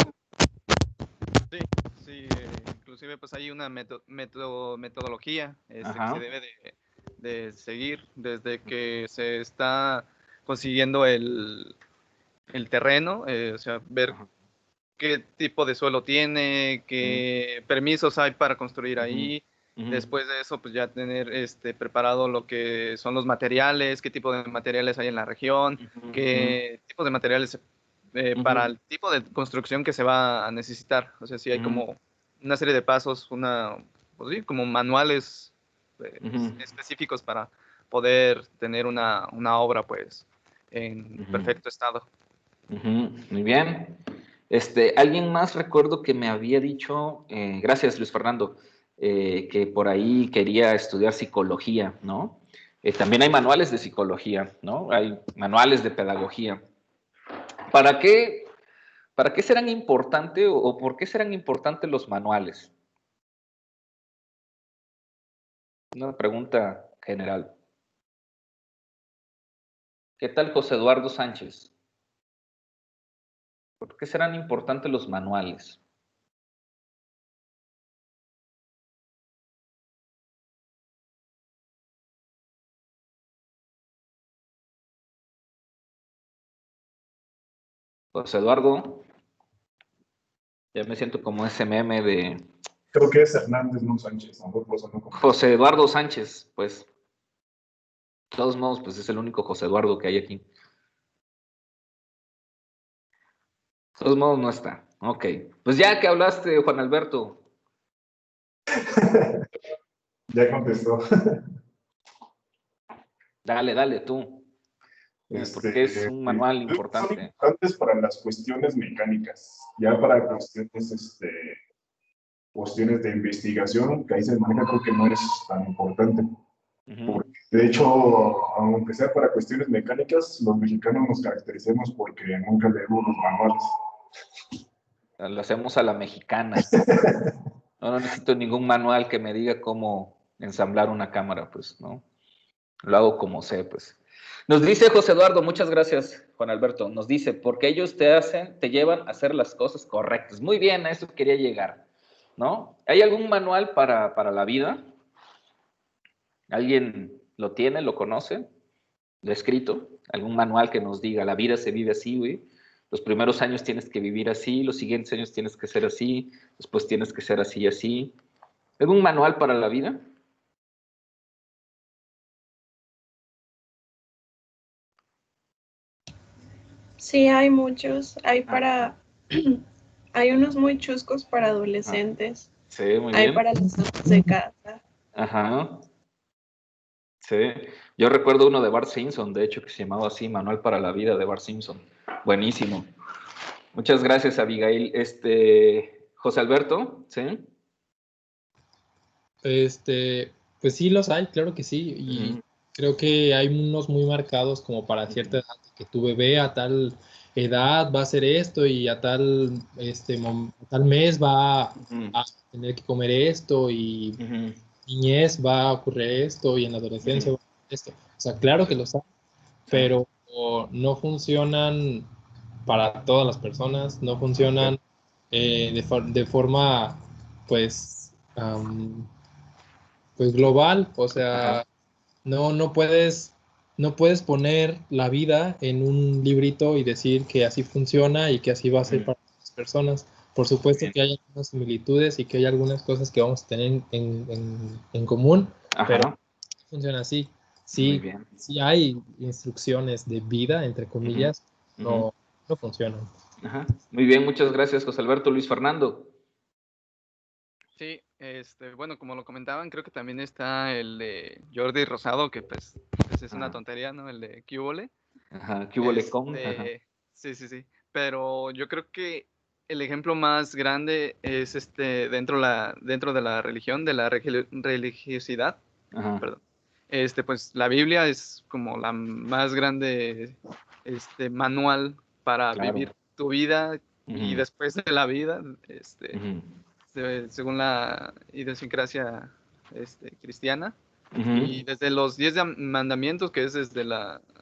Sí, inclusive pues hay una metodología que Ajá. se debe de seguir desde que se está consiguiendo el terreno, o sea, ver Ajá. qué tipo de suelo tiene, qué permisos hay para construir ahí. Ujú. Después de eso, pues ya tener preparado lo que son los materiales, qué tipo de materiales hay en la región, Ujú. qué tipo de materiales para el tipo de construcción que se va a necesitar. O sea, sí hay como una serie de pasos, pues sí, como manuales específicos para poder tener una obra, pues, en perfecto estado. Muy bien. Alguien más recuerdo que me había dicho, gracias Luis Fernando, que por ahí quería estudiar psicología, ¿no? También hay manuales de psicología, ¿no? Hay manuales de pedagogía. ¿Para qué serán importantes o por qué serán importantes los manuales? Una pregunta general. ¿Qué tal José Eduardo Sánchez? ¿Por qué serán importantes los manuales? José Eduardo, ya me siento como ese meme de Creo que es Hernández, no Sánchez. No José Eduardo Sánchez, pues. De todos modos, pues es el único José Eduardo que hay aquí. De todos modos, no está. Ok. Pues ya que hablaste, Juan Alberto. Ya contestó. Dale, tú. Porque es un manual importante. Son importantes para las cuestiones mecánicas. Ya para cuestiones de investigación, que ahí se maneja, creo que no es tan importante. Porque, de hecho, aunque sea para cuestiones mecánicas, los mexicanos nos caracterizamos porque nunca leemos los manuales. Lo hacemos a la mexicana. No necesito ningún manual que me diga cómo ensamblar una cámara, pues, ¿no? Lo hago como sé, pues. Nos dice José Eduardo, muchas gracias, Juan Alberto. Nos dice, porque ellos te llevan a hacer las cosas correctas. Muy bien, a eso quería llegar, ¿no? ¿Hay algún manual para la vida? ¿Alguien lo tiene, lo conoce? ¿Lo ha escrito? ¿Algún manual que nos diga, la vida se vive así, güey? Los primeros años tienes que vivir así, los siguientes años tienes que ser así, después tienes que ser así y así. ¿Algún manual para la vida? Sí, hay muchos. Hay unos muy chuscos para adolescentes. Sí, muy Hay bien. para los amas de casa. Ajá. Sí. Yo recuerdo uno de Bart Simpson, de hecho, que se llamaba así, Manual para la Vida de Bart Simpson. Buenísimo. Muchas gracias, Abigail. José Alberto, ¿sí? Pues sí los hay, claro que sí. Y creo que hay unos muy marcados como para cierta edad, que tu bebé a tal edad va a hacer esto y a tal, tal mes va Ujú, a tener que comer esto y ujú, niñez va a ocurrir esto y en la adolescencia ujú. va a ocurrir esto. O sea, claro que lo saben, Sí, pero no funcionan para todas las personas, no ok. funcionan de forma, pues, pues global. O Ajá. sea, no puedes poner la vida en un librito y decir que así funciona y que así va a ser Ujú, para las personas. Por muy supuesto bien. que hay algunas similitudes y que hay algunas cosas que vamos a tener en común, pero Ajá, no funciona así. muy Sí, bien. sí hay instrucciones de vida, entre Ujú, comillas, ujú. no funcionan. Ajá. Muy bien, muchas gracias, José Alberto. Luis Fernando. Sí, bueno, como lo comentaban, creo que también está el de Jordi Rosado, que pues es una Ajá, tontería, ¿no? El de ¿Qué hubole? ajá. ¿Qué hubo con? Ajá. Sí, sí, sí. Pero yo creo que el ejemplo más grande es dentro de la religión, de la religiosidad, Ajá. perdón. Pues la Biblia es como la más grande, manual para Claro. vivir tu vida y Ujú, después de la vida, ujú, según la idiosincrasia, cristiana. Y ujú, desde los 10 mandamientos, que es desde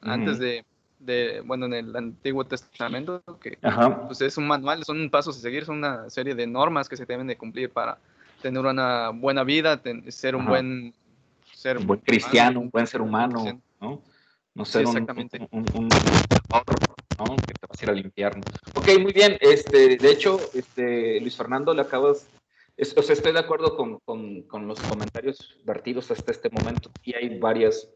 antes ujú. bueno, en el Antiguo Testamento, que Ajá. pues es un manual, son pasos a seguir, son una serie de normas que se deben de cumplir para tener una buena vida, ser un Ajá. buen ser Un buen humano, cristiano, un buen ser humano, cristiano. ¿no? No Sí, ser exactamente. ¿no? Que te vas a ir al infierno. Ok, muy bien. De hecho, Luis Fernando, le acabas. O sea, estoy de acuerdo con los comentarios vertidos hasta este momento. Aquí hay varios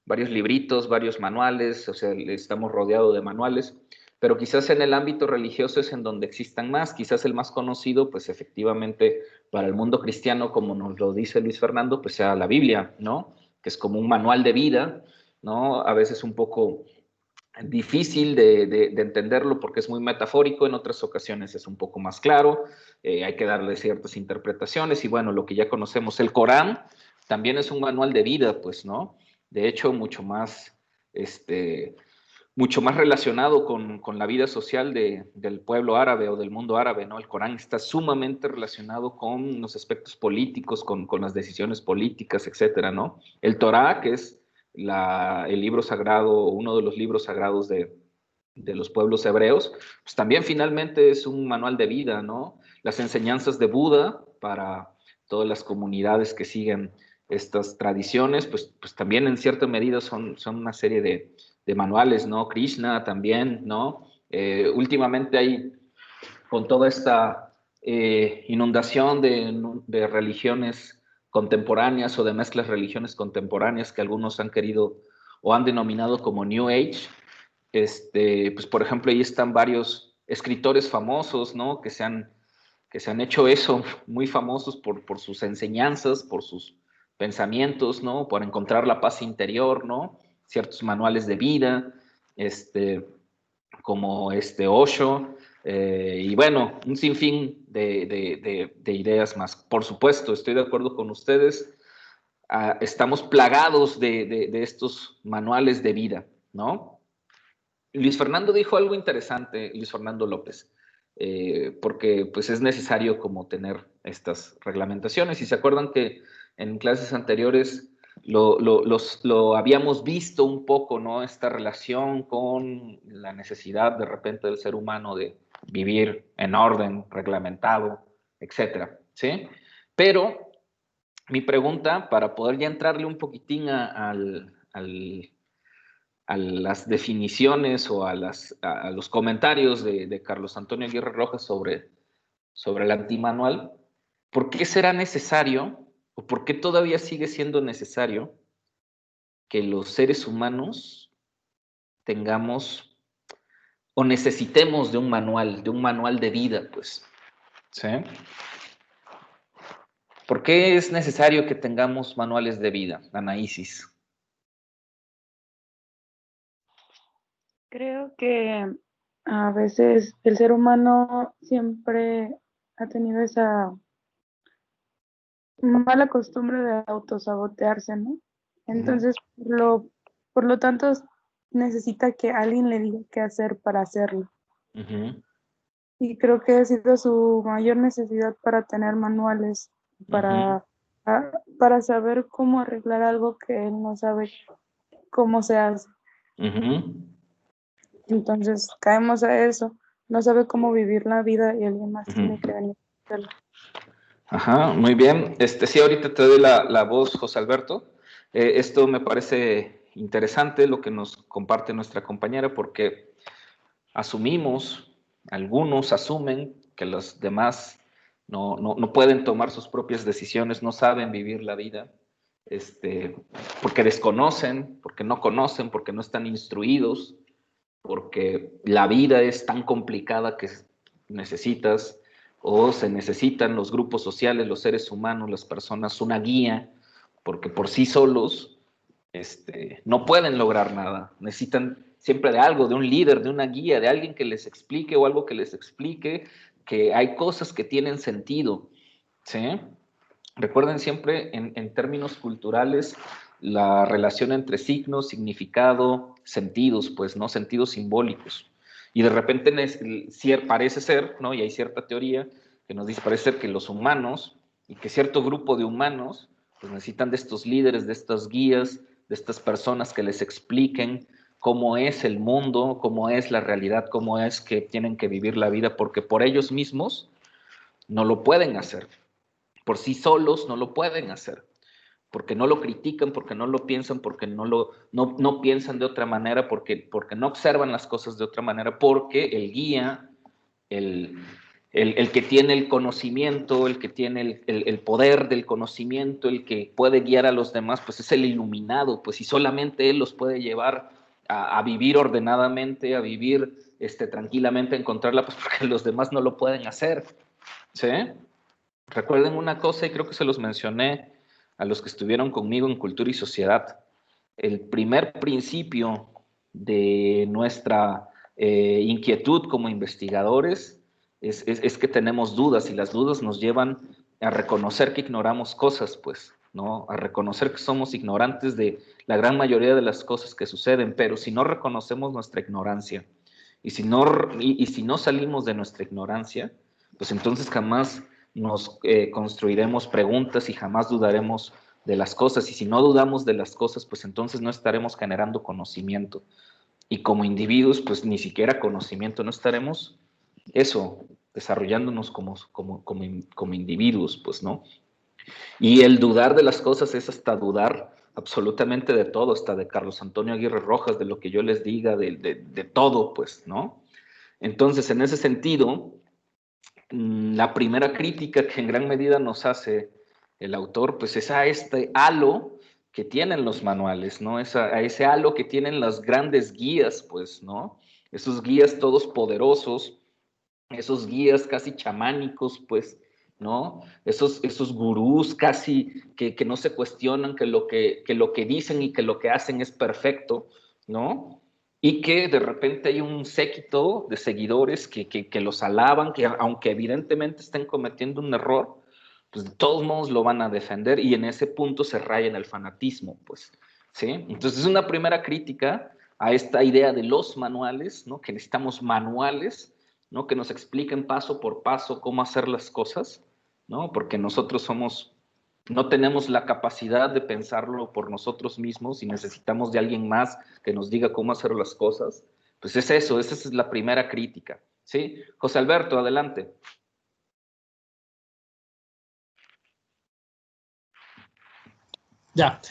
libritos, varios manuales, o sea, estamos rodeados de manuales, pero quizás en el ámbito religioso es en donde existan más. Quizás el más conocido, pues efectivamente, para el mundo cristiano, como nos lo dice Luis Fernando, pues sea la Biblia, ¿no? Que es como un manual de vida, ¿no? A veces un poco difícil de entenderlo porque es muy metafórico, en otras ocasiones es un poco más claro, hay que darle ciertas interpretaciones y bueno, lo que ya conocemos, el Corán también es un manual de vida, pues, ¿no? De hecho, mucho más relacionado con la vida social del pueblo árabe o del mundo árabe, ¿no? El Corán está sumamente relacionado con los aspectos políticos, con las decisiones políticas, etcétera, ¿no? El Torá, que es el libro sagrado, uno de los libros sagrados de los pueblos hebreos, pues también finalmente es un manual de vida, ¿no? Las enseñanzas de Buda para todas las comunidades que siguen estas tradiciones, pues también en cierta medida son una serie de manuales, ¿no? Krishna también, ¿no? Últimamente hay, con toda esta inundación de religiones contemporáneas o de mezclas religiones contemporáneas que algunos han querido o han denominado como New Age, pues por ejemplo ahí están varios escritores famosos, ¿no? Que se han hecho eso, muy famosos por sus enseñanzas, por sus pensamientos, ¿no? Por encontrar la paz interior, ¿no? Ciertos manuales de vida, como Osho, y bueno, un sinfín de ideas más. Por supuesto, estoy de acuerdo con ustedes, estamos plagados de estos manuales de vida, ¿no? Luis Fernando dijo algo interesante, Luis Fernando López, porque pues es necesario como tener estas reglamentaciones. Y se acuerdan que en clases anteriores lo habíamos visto un poco, ¿no? Esta relación con la necesidad de repente del ser humano de vivir en orden, reglamentado, etcétera, ¿sí? Pero mi pregunta, para poder ya entrarle un poquitín a las definiciones o a los comentarios de Carlos Antonio Aguirre Rojas sobre el antimanual, ¿por qué será necesario o por qué todavía sigue siendo necesario que los seres humanos tengamos o necesitemos de un manual de vida, pues? ¿Sí? ¿Por qué es necesario que tengamos manuales de vida, Ana Isis? Creo que a veces el ser humano siempre ha tenido esa mala costumbre de autosabotearse, ¿no? Ujú, Entonces, por lo tanto, necesita que alguien le diga qué hacer para hacerlo. Y creo que ha sido su mayor necesidad para tener manuales, para saber cómo arreglar algo que él no sabe cómo se hace. Entonces caemos a eso, no sabe cómo vivir la vida y alguien más tiene que venir a hacerlo. Ajá, muy bien. Sí, ahorita te doy la voz, José Alberto. Esto me parece interesante lo que nos comparte nuestra compañera, porque algunos asumen que los demás no pueden tomar sus propias decisiones, no saben vivir la vida, porque desconocen, porque no conocen, porque no están instruidos, porque la vida es tan complicada que necesitas o se necesitan los grupos sociales, los seres humanos, las personas, una guía, porque por sí solos no pueden lograr nada. Necesitan siempre de algo, de un líder, de una guía, de alguien que les explique o algo que les explique que hay cosas que tienen sentido, ¿sí? Recuerden siempre en términos culturales la relación entre signos, significado, sentidos, pues, ¿no? Sentidos simbólicos. Y de repente parece ser, ¿no? Y hay cierta teoría que nos dice, parece ser que los humanos y que cierto grupo de humanos pues necesitan de estos líderes, de estas guías, de estas personas que les expliquen cómo es el mundo, cómo es la realidad, cómo es que tienen que vivir la vida, porque por ellos mismos no lo pueden hacer. Por sí solos no lo pueden hacer, porque no lo critican, porque no lo piensan, porque no piensan de otra manera, porque no observan las cosas de otra manera, porque el guía, el que tiene el conocimiento, el que tiene el poder del conocimiento, el que puede guiar a los demás, pues es el iluminado, pues y solamente él los puede llevar a vivir ordenadamente, a vivir tranquilamente, a encontrarla, pues porque los demás no lo pueden hacer, ¿sí? Recuerden una cosa, y creo que se los mencioné a los que estuvieron conmigo en Cultura y Sociedad. El primer principio de nuestra inquietud como investigadores es que tenemos dudas, y las dudas nos llevan a reconocer que ignoramos cosas, pues, ¿no? A reconocer que somos ignorantes de la gran mayoría de las cosas que suceden, pero si no reconocemos nuestra ignorancia, y si no salimos de nuestra ignorancia, pues entonces jamás nos construiremos preguntas y jamás dudaremos de las cosas, y si no dudamos de las cosas, pues entonces no estaremos generando conocimiento, y como individuos, pues ni siquiera conocimiento, no estaremos desarrollándonos como individuos, pues, ¿no? Y el dudar de las cosas es hasta dudar absolutamente de todo, hasta de Carlos Antonio Aguirre Rojas, de lo que yo les diga, de todo, pues, ¿no? Entonces, en ese sentido, la primera crítica que en gran medida nos hace el autor, pues es a este halo que tienen los manuales, ¿no? A ese halo que tienen las grandes guías, pues, ¿no? Esos guías todos poderosos, esos guías casi chamánicos, pues, ¿no? Esos gurús casi que no se cuestionan, que lo que dicen y que lo que hacen es perfecto, ¿no? Y que de repente hay un séquito de seguidores que los alaban, que aunque evidentemente estén cometiendo un error, pues de todos modos lo van a defender, y en ese punto se raya en el fanatismo, pues, ¿sí? Entonces es una primera crítica a esta idea de los manuales, ¿no? Que necesitamos manuales, ¿no? Que nos expliquen paso por paso cómo hacer las cosas, ¿no? Porque nosotros no tenemos la capacidad de pensarlo por nosotros mismos y necesitamos de alguien más que nos diga cómo hacer las cosas. Pues es eso, esa es la primera crítica, ¿sí? José Alberto, adelante. Ya,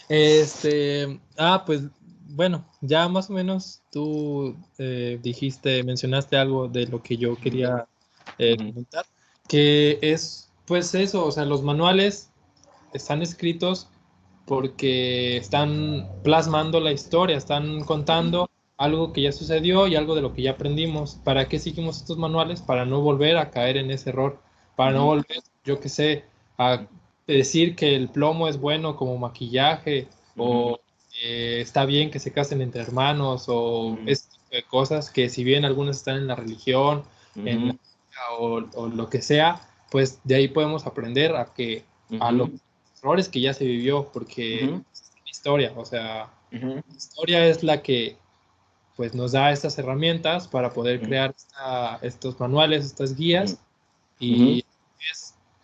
pues bueno, ya más o menos tú mencionaste algo de lo que yo quería comentar, que es pues eso, o sea, los manuales están escritos porque están plasmando la historia, están contando algo que ya sucedió y algo de lo que ya aprendimos. ¿Para qué seguimos estos manuales? Para no volver a caer en ese error, para no volver, yo qué sé, a decir que el plomo es bueno como maquillaje, o está bien que se casen entre hermanos, o ese tipo de cosas que si bien algunas están en la religión, o lo que sea, pues de ahí podemos aprender a los errores que ya se vivió, porque es la historia, o sea, la historia es la que pues nos da estas herramientas para poder crear estos manuales, estas guías, y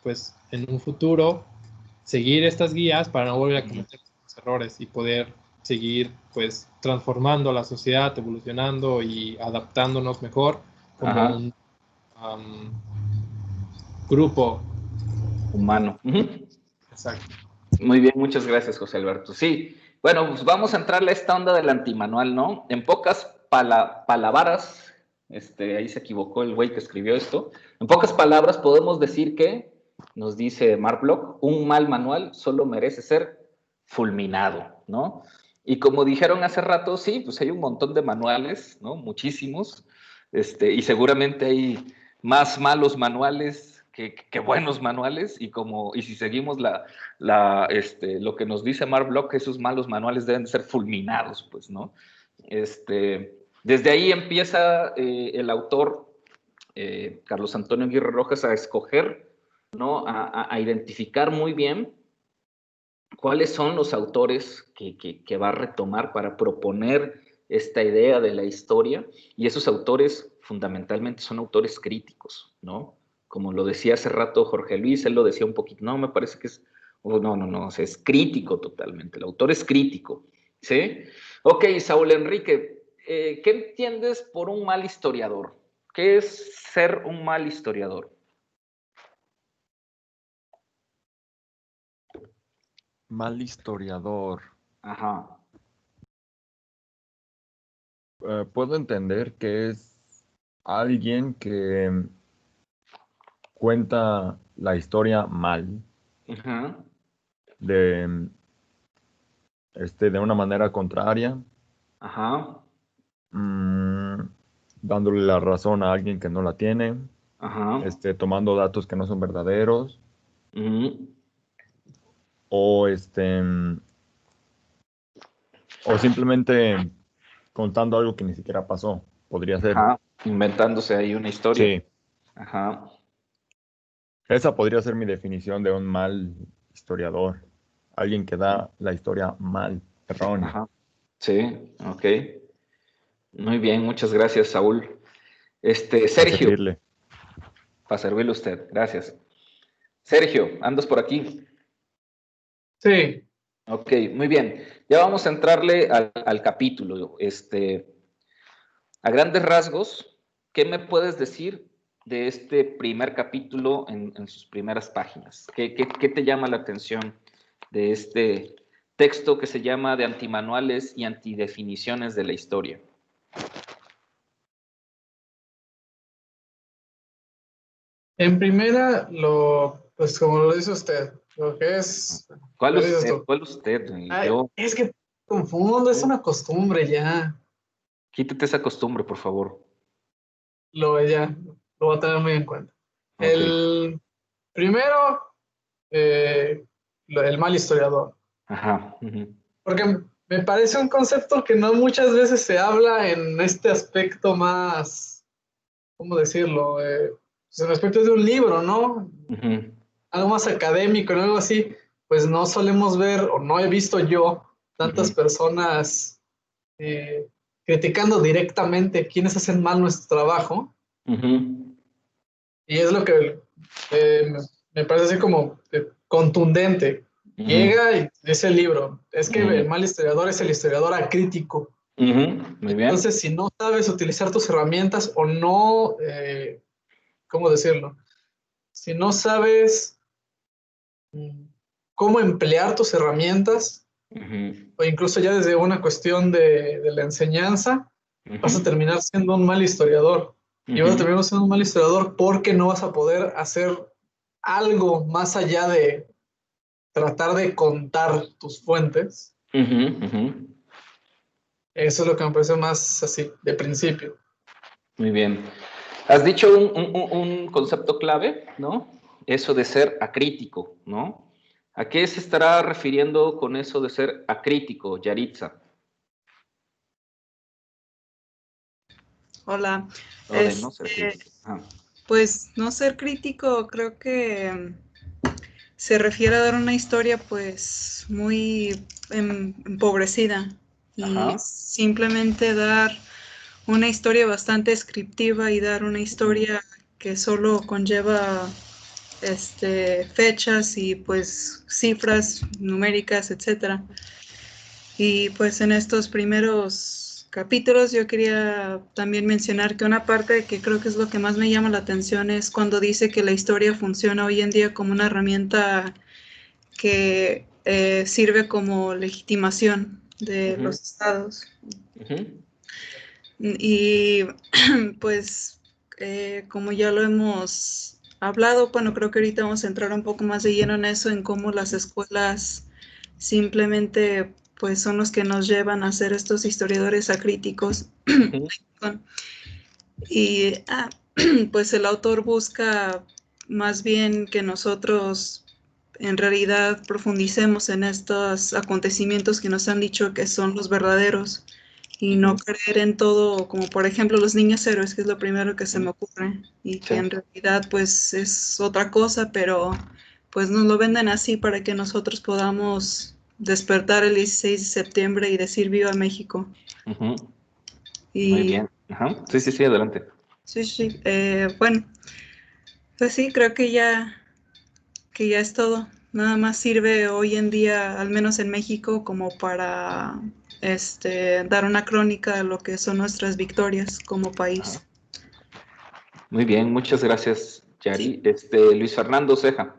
pues en un futuro seguir estas guías para no volver a cometer los errores y poder seguir pues transformando la sociedad, evolucionando y adaptándonos mejor como un grupo humano. Exacto. Muy bien, muchas gracias, José Alberto. Sí, bueno, pues vamos a entrarle a esta onda del antimanual, ¿no? En pocas palabras, ahí se equivocó el güey que escribió esto. En pocas palabras podemos decir que, nos dice Mark Bloch, un mal manual solo merece ser fulminado, ¿no? Y como dijeron hace rato, sí, pues hay un montón de manuales, ¿no? Muchísimos, y seguramente hay más malos manuales que buenos manuales, y si seguimos lo que nos dice Mark Bloch, esos malos manuales deben ser fulminados, pues, ¿no? Desde ahí empieza el autor, Carlos Antonio Aguirre Rojas, a escoger, ¿no? A identificar muy bien cuáles son los autores que va a retomar para proponer esta idea de la historia, y esos autores fundamentalmente son autores críticos, ¿no? Como lo decía hace rato Jorge Luis, él lo decía un poquito, no, me parece que es, no, o sea, es crítico totalmente, el autor es crítico, ¿sí? Ok, Saúl Enrique, ¿qué entiendes por un mal historiador? ¿Qué es ser un mal historiador? Mal historiador. Ajá. Puedo entender que es alguien que cuenta la historia mal, de una manera contraria, dándole la razón a alguien que no la tiene, tomando datos que no son verdaderos, o simplemente contando algo que ni siquiera pasó, podría ser. Inventándose ahí una historia. Sí. Esa podría ser mi definición de un mal historiador. Alguien que da la historia mal, errónea. Sí, ok. Muy bien, muchas gracias, Saúl. Sergio. Para servirle a usted, gracias. Sergio, ¿andas por aquí? Sí. Ok, muy bien. Ya vamos a entrarle al capítulo. A grandes rasgos, ¿qué me puedes decir de este primer capítulo en sus primeras páginas? ¿Qué te llama la atención de este texto que se llama de antimanuales y antidefiniciones de la historia? En primera, pues como lo dice usted, lo que es... ¿Cuál usted? Ay, es que confundo, es una costumbre ya. Quítate esa costumbre, por favor. Lo voy a tener muy en cuenta. Okay. El primero, el mal historiador. Porque me parece un concepto que no muchas veces se habla en este aspecto más, ¿cómo decirlo? Pues en aspecto de un libro, ¿no? Algo más académico, ¿no? Algo así, pues no solemos ver, o no he visto yo, tantas personas criticando directamente quienes hacen mal nuestro trabajo. Y es lo que me parece así como contundente. Llega y dice el libro, es que el mal historiador es el historiador acrítico. Muy bien. Entonces, si no sabes utilizar tus herramientas o no, ¿cómo decirlo? Si no sabes cómo emplear tus herramientas, o incluso ya desde una cuestión de la enseñanza, vas a terminar siendo un mal historiador. Y vas a terminar siendo un mal historiador porque no vas a poder hacer algo más allá de tratar de contar tus fuentes. Eso es lo que me parece más así, de principio. Muy bien. Has dicho un concepto clave, ¿no? Eso de ser acrítico, ¿no? ¿A qué se estará refiriendo con eso de ser acrítico, Yaritza? Hola. Pues no ser crítico, creo que se refiere a dar una historia pues muy empobrecida y simplemente dar una historia bastante descriptiva y dar una historia que solo conlleva fechas y pues cifras numéricas, etcétera. Y pues en estos primeros capítulos yo quería también mencionar que una parte que creo que es lo que más me llama la atención es cuando dice que la historia funciona hoy en día como una herramienta que sirve como legitimación de los estados. Y pues como ya lo hemos hablado, bueno, creo que ahorita vamos a entrar un poco más de lleno en eso, en cómo las escuelas simplemente pues son los que nos llevan a ser estos historiadores acríticos. Y pues el autor busca más bien que nosotros en realidad profundicemos en estos acontecimientos que nos han dicho que son los verdaderos y no creer en todo, como por ejemplo los niños héroes, que es lo primero que se me ocurre, y que en realidad pues es otra cosa, pero pues nos lo venden así para que nosotros podamos despertar el 16 de septiembre y decir viva México. Muy bien. Sí, adelante. Sí, bueno, pues sí, creo que ya es todo. Nada más sirve hoy en día, al menos en México, como para dar una crónica de lo que son nuestras victorias como país. Muy bien, muchas gracias, Yari. Luis Fernando Ceja.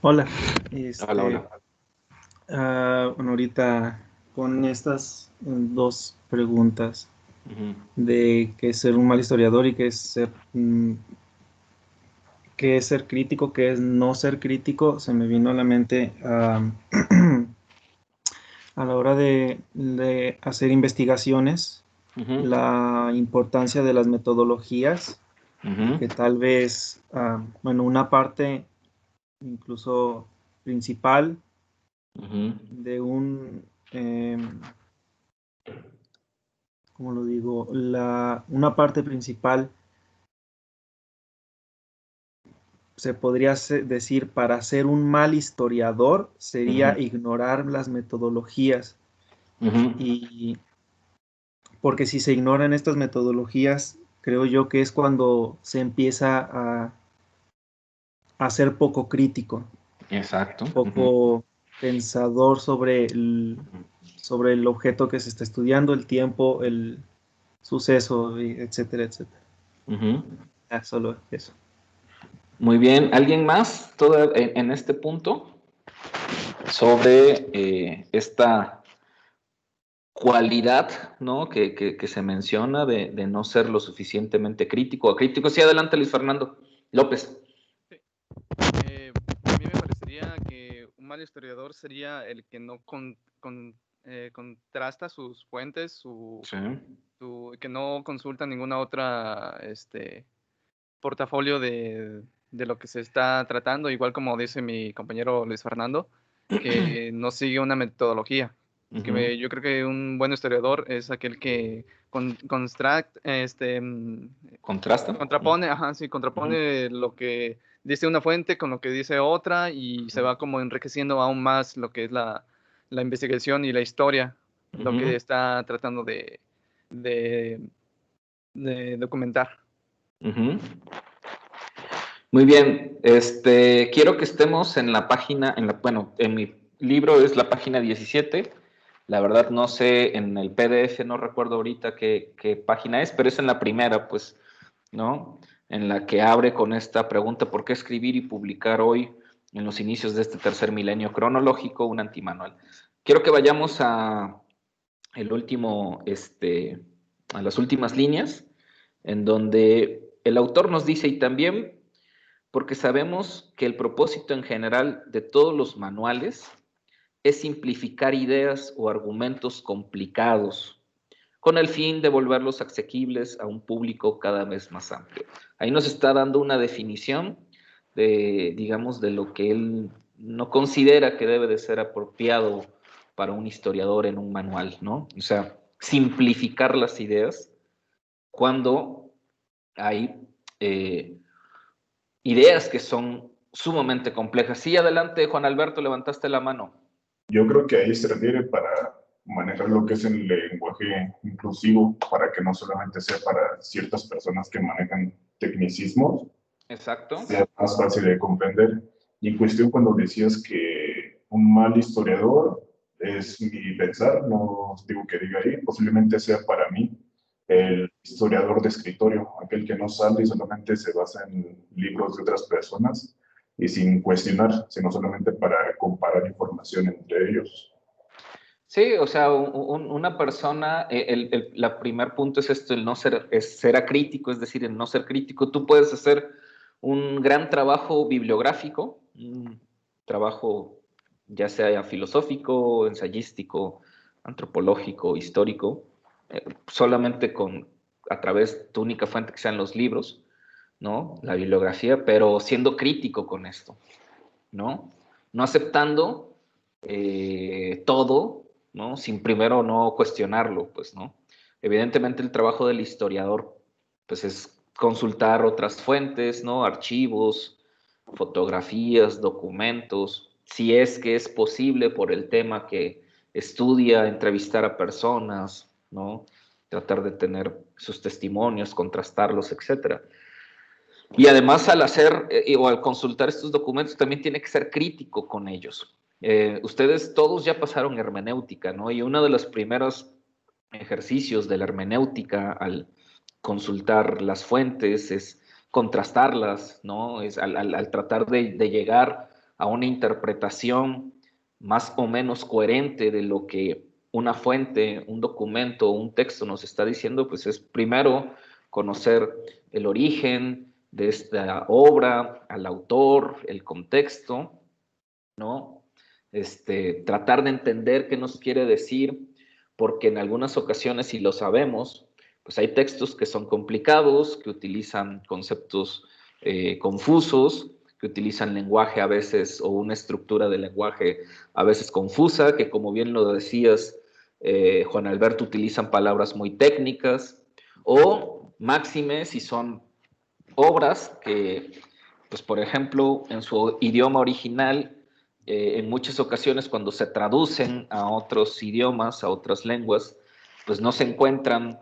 Hola. Hola. Bueno, ahorita con estas dos preguntas de qué es ser un mal historiador y qué es ser crítico, qué es no ser crítico, se me vino a la mente a la hora de hacer investigaciones, la importancia de las metodologías, que tal vez, bueno, una parte incluso principal de un, ¿cómo lo digo? Una parte principal se podría decir para ser un mal historiador sería ignorar las metodologías. Y porque si se ignoran estas metodologías, creo yo que es cuando se empieza a ser poco crítico. Exacto. Poco pensador sobre el objeto que se está estudiando, el tiempo, el suceso, etcétera, etcétera. Solo eso. Muy bien. ¿Alguien más en este punto sobre esta cualidad, ¿no? que se menciona de no ser lo suficientemente crítico o crítico? Sí, adelante, Luis Fernando López. Sí. A mí me parecería que un mal historiador sería el que no contrasta sus fuentes, que no consulta ninguna otra portafolio de lo que se está tratando, igual como dice mi compañero Luis Fernando, que no sigue una metodología. Yo creo que un buen historiador es aquel que contrapone lo que dice una fuente con lo que dice otra y se va como enriqueciendo aún más lo que es la investigación y la historia, lo que está tratando de documentar. Muy bien, quiero que estemos en la página, en mi libro es la página 17, la verdad no sé, en el PDF no recuerdo ahorita qué página es, pero es en la primera, pues, ¿no? En la que abre con esta pregunta, ¿por qué escribir y publicar hoy, en los inicios de este tercer milenio cronológico, un antimanual? Quiero que vayamos a las últimas líneas, en donde el autor nos dice, y también porque sabemos que el propósito en general de todos los manuales es simplificar ideas o argumentos complicados con el fin de volverlos asequibles a un público cada vez más amplio. Ahí nos está dando una definición de lo que él no considera que debe de ser apropiado para un historiador en un manual, ¿no? O sea, simplificar las ideas cuando hay ideas que son sumamente complejas. Sí, adelante, Juan Alberto, levantaste la mano. Yo creo que ahí se refiere para manejar lo que es el lenguaje inclusivo para que no solamente sea para ciertas personas que manejan tecnicismos, exacto, sea más fácil de comprender. Y en cuestión, cuando decías que un mal historiador es mi pensar, no digo que diga ahí, posiblemente sea para mí el historiador de escritorio, aquel que no sale y solamente se basa en libros de otras personas y sin cuestionar, sino solamente para comparar información entre ellos. Sí, o sea, una persona, la primer punto es esto, el no ser, es ser acrítico, es decir, el no ser crítico. Tú puedes hacer un gran trabajo bibliográfico, un trabajo ya sea filosófico, ensayístico, antropológico, histórico, solamente a través de tu única fuente que sean los libros, ¿no? La bibliografía, pero siendo crítico con esto, ¿no? No aceptando todo, ¿no? Sin primero no cuestionarlo, pues, ¿no? Evidentemente el trabajo del historiador, pues, es consultar otras fuentes, ¿no? Archivos, fotografías, documentos, si es que es posible por el tema que estudia, entrevistar a personas, ¿no? Tratar de tener sus testimonios, contrastarlos, etcétera. Y además al hacer o al consultar estos documentos también tiene que ser crítico con ellos. Ustedes todos ya pasaron hermenéutica, ¿no? Y uno de los primeros ejercicios de la hermenéutica al consultar las fuentes es contrastarlas, ¿no? Es al tratar de llegar a una interpretación más o menos coherente de lo que una fuente, un documento, un texto nos está diciendo, pues es primero conocer el origen de esta obra, al autor, el contexto, ¿no? Tratar de entender qué nos quiere decir, porque en algunas ocasiones, si lo sabemos, pues hay textos que son complicados, que utilizan conceptos confusos, que utilizan lenguaje a veces, o una estructura de lenguaje a veces confusa, que como bien lo decías, Juan Alberto, utilizan palabras muy técnicas, o máxime si son obras que, pues por ejemplo, en su idioma original, en muchas ocasiones cuando se traducen a otros idiomas, a otras lenguas, pues no se encuentran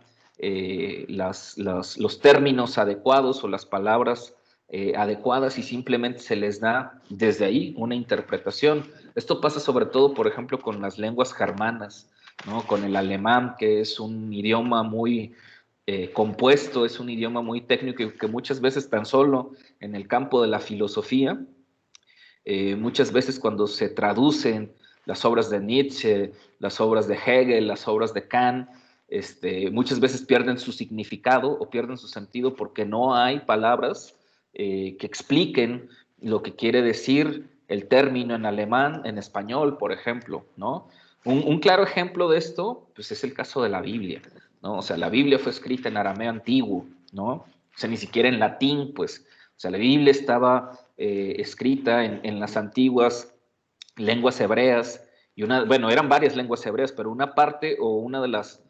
los términos adecuados o las palabras adecuadas y simplemente se les da desde ahí una interpretación. Esto pasa sobre todo, por ejemplo, con las lenguas germanas, ¿no? Con el alemán, que es un idioma muy compuesto, es un idioma muy técnico y que muchas veces tan solo en el campo de la filosofía, muchas veces cuando se traducen las obras de Nietzsche, las obras de Hegel, las obras de Kant, muchas veces pierden su significado o pierden su sentido porque no hay palabras que expliquen lo que quiere decir el término en alemán, en español, por ejemplo, ¿no? Un claro ejemplo de esto, pues es el caso de la Biblia, ¿no? O sea, la Biblia fue escrita en arameo antiguo, ¿no? O sea, ni siquiera en latín, pues. O sea, la Biblia estaba escrita en las antiguas lenguas hebreas, y bueno, eran varias lenguas hebreas, pero una parte o una de las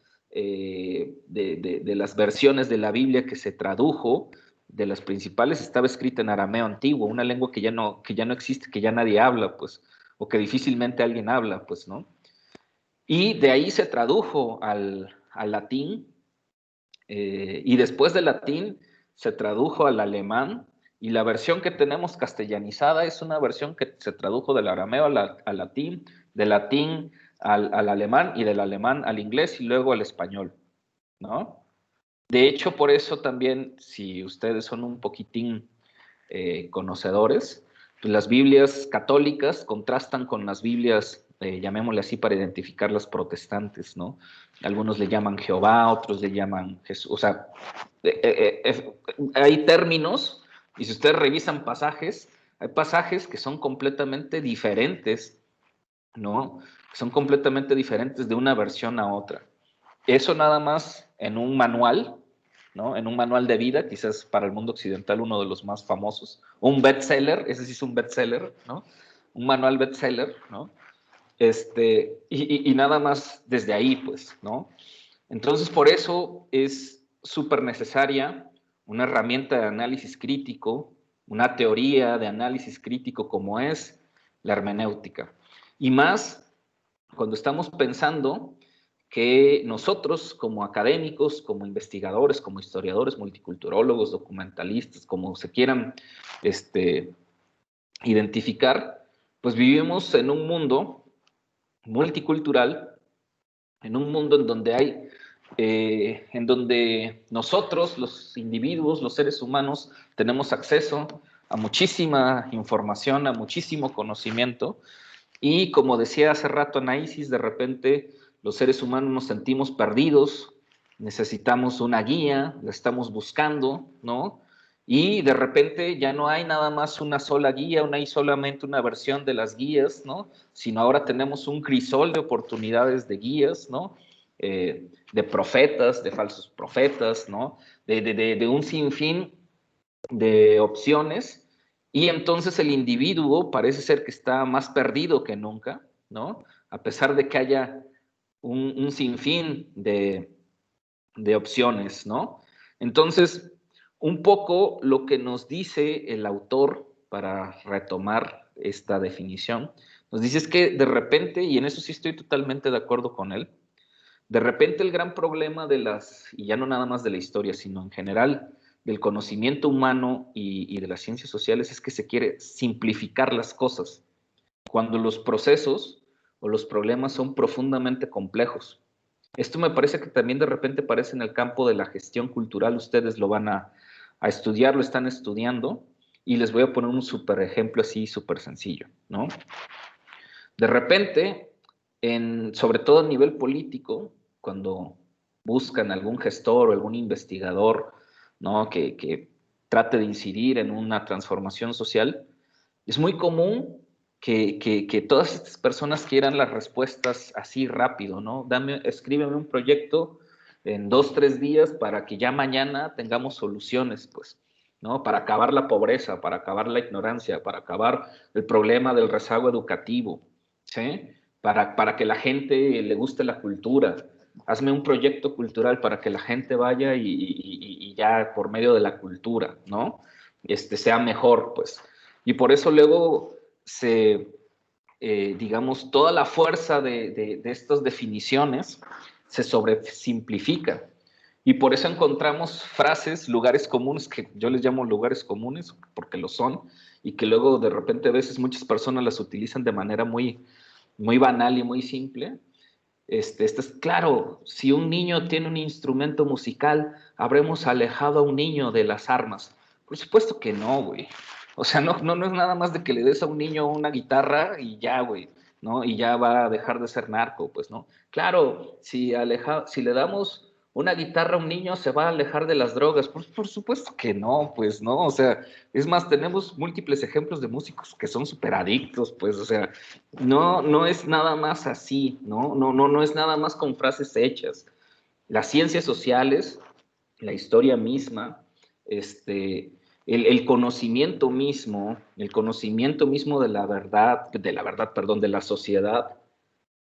versiones de la Biblia que se tradujo, de las principales, estaba escrita en arameo antiguo, una lengua que ya no existe, que ya nadie habla, pues, o que difícilmente alguien habla, pues, ¿no? Y de ahí se tradujo al latín, y después del latín se tradujo al alemán, y la versión que tenemos castellanizada es una versión que se tradujo del arameo al latín, del latín al alemán, y del alemán al inglés y luego al español, ¿no? De hecho, por eso también, si ustedes son un poquitín conocedores, pues las Biblias católicas contrastan con las Biblias, llamémosle así para identificar las protestantes, ¿no? Algunos le llaman Jehová, otros le llaman Jesús, o sea, hay términos, y si ustedes revisan pasajes, hay pasajes que son completamente diferentes, ¿no? Son completamente diferentes de una versión a otra. Eso nada más en un manual, ¿no? En un manual de vida, quizás para el mundo occidental uno de los más famosos. Un bestseller, ese sí es un bestseller, ¿no? Un manual bestseller, ¿no? Y nada más desde ahí, pues, ¿no? Entonces, por eso es súper necesaria una herramienta de análisis crítico, una teoría de análisis crítico como es la hermenéutica. Y más cuando estamos pensando que nosotros como académicos, como investigadores, como historiadores, multiculturólogos, documentalistas, como se quieran identificar, pues vivimos en un mundo multicultural, en un mundo en donde hay, en donde nosotros, los individuos, los seres humanos, tenemos acceso a muchísima información, a muchísimo conocimiento, y como decía hace rato Anaísis, de repente los seres humanos nos sentimos perdidos, necesitamos una guía, la estamos buscando, ¿no? Y de repente ya no hay nada más una sola guía, no hay solamente una versión de las guías, ¿no? Sino ahora tenemos un crisol de oportunidades de guías, ¿no? De profetas, de falsos profetas, ¿no? De un sinfín de opciones, y entonces el individuo parece ser que está más perdido que nunca, ¿no? A pesar de que haya un sinfín de opciones, ¿no? Entonces, un poco lo que nos dice el autor, para retomar esta definición, nos dice es que de repente, y en eso sí estoy totalmente de acuerdo con él, de repente el gran problema de y ya no nada más de la historia, sino en general del conocimiento humano y de las ciencias sociales, es que se quiere simplificar las cosas, cuando los procesos o los problemas son profundamente complejos. Esto me parece que también de repente parece en el campo de la gestión cultural. Ustedes lo van a estudiar, lo están estudiando, y les voy a poner un súper ejemplo así, súper sencillo, ¿no? De repente, sobre todo a nivel político, cuando buscan algún gestor o algún investigador, ¿no? que trate de incidir en una transformación social, es muy común que todas estas personas quieran las respuestas así rápido, ¿no? Escríbeme un proyecto en 2, 3 días para que ya mañana tengamos soluciones, pues, ¿no? Para acabar la pobreza, para acabar la ignorancia, para acabar el problema del rezago educativo, ¿sí? Para que la gente le guste la cultura. Hazme un proyecto cultural para que la gente vaya y ya por medio de la cultura, ¿no? Sea mejor, pues. Y por eso luego digamos, toda la fuerza de estas definiciones se sobresimplifica. Y por eso encontramos frases, lugares comunes, que yo les llamo lugares comunes, porque lo son, y que luego de repente a veces muchas personas las utilizan de manera muy, muy banal y muy simple. Claro, si un niño tiene un instrumento musical, habremos alejado a un niño de las armas. Por supuesto que no, güey. O sea, no es nada más de que le des a un niño una guitarra y ya, güey, ¿no? Y ya va a dejar de ser narco, pues, ¿no? Claro, si le damos una guitarra a un niño, se va a alejar de las drogas. Por supuesto que no, pues, ¿no? O sea, es más, tenemos múltiples ejemplos de músicos que son súper adictos, pues, o sea, no es nada más así, ¿no? No es nada más con frases hechas. Las ciencias sociales, la historia misma, el conocimiento mismo de la verdad, de la sociedad,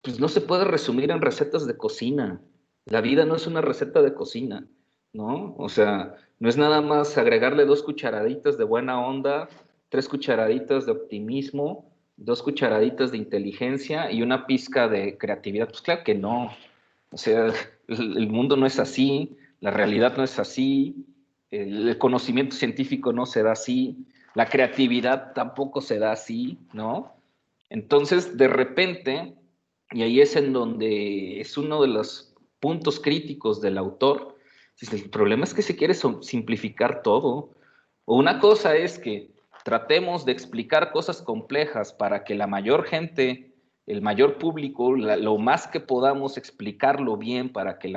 pues no se puede resumir en recetas de cocina. La vida no es una receta de cocina, ¿no? O sea, no es nada más agregarle 2 cucharaditas de buena onda, 3 cucharaditas de optimismo, 2 cucharaditas de inteligencia y una pizca de creatividad. Pues claro que no. O sea, el mundo no es así, la realidad no es así, el conocimiento científico no se da así, la creatividad tampoco se da así, ¿no? Entonces, de repente, y ahí es en donde es uno de los puntos críticos del autor, el problema es que se quiere simplificar todo. O una cosa es que tratemos de explicar cosas complejas para que la mayor gente, el mayor público, lo más que podamos explicarlo bien para que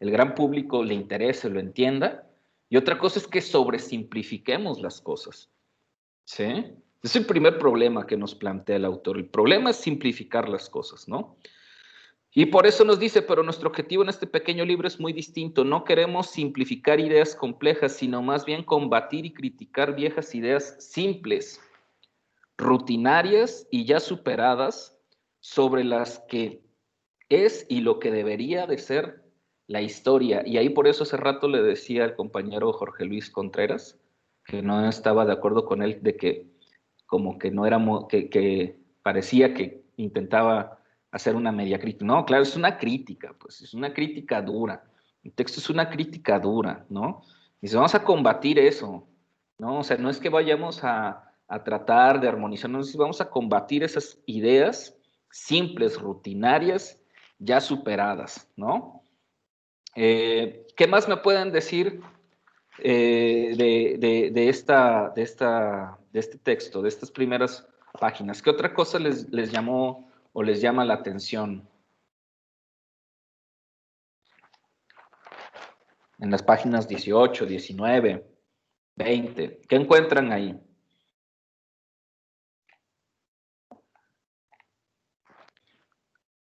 el gran público le interese, lo entienda. Y otra cosa es que sobresimplifiquemos las cosas, ¿sí? Es el primer problema que nos plantea el autor. El problema es simplificar las cosas, ¿no? Y por eso nos dice, pero nuestro objetivo en este pequeño libro es muy distinto. No queremos simplificar ideas complejas, sino más bien combatir y criticar viejas ideas simples, rutinarias y ya superadas, sobre las que es y lo que debería de ser la historia. Y ahí por eso hace rato le decía al compañero Jorge Luis Contreras que no estaba de acuerdo con él, de que como que no éramos, que parecía que intentaba hacer una media crítica. No, claro, es una crítica, pues es una crítica dura. El texto es una crítica dura, ¿no? Y si vamos a combatir eso, ¿no? O sea, no es que vayamos a tratar de armonizar, no, vamos a combatir esas ideas simples, rutinarias, ya superadas, ¿no? ¿Qué más me pueden decir de este texto, de estas primeras páginas? ¿Qué otra cosa les llamó o les llama la atención? En las páginas 18, 19, 20, ¿qué encuentran ahí?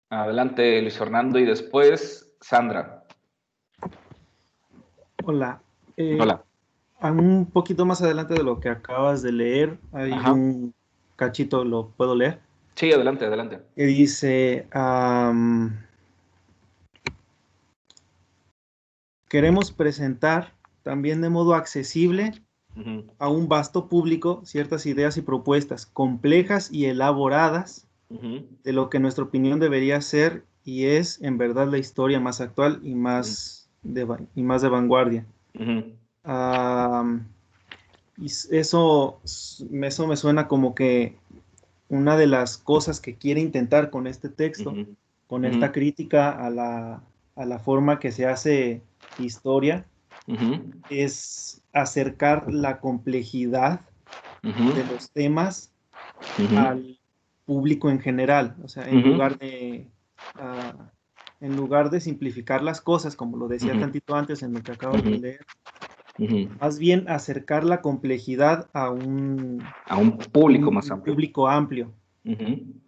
Adelante, Luis Fernando, y después Sandra. Hola. Hola. Un poquito más adelante de lo que acabas de leer, hay un cachito, ¿lo puedo leer? Sí, adelante, adelante. Que dice, queremos presentar también de modo accesible a un vasto público ciertas ideas y propuestas complejas y elaboradas de lo que en nuestra opinión debería ser y es en verdad la historia más actual y más, de vanguardia. Y eso me suena como que una de las cosas que quiere intentar con este texto, con esta crítica a la forma que se hace historia, es acercar la complejidad de los temas al público en general. O sea, en lugar de simplificar las cosas, como lo decía tantito antes en lo que acabo de leer, más bien acercar la complejidad a un público más amplio. Público amplio,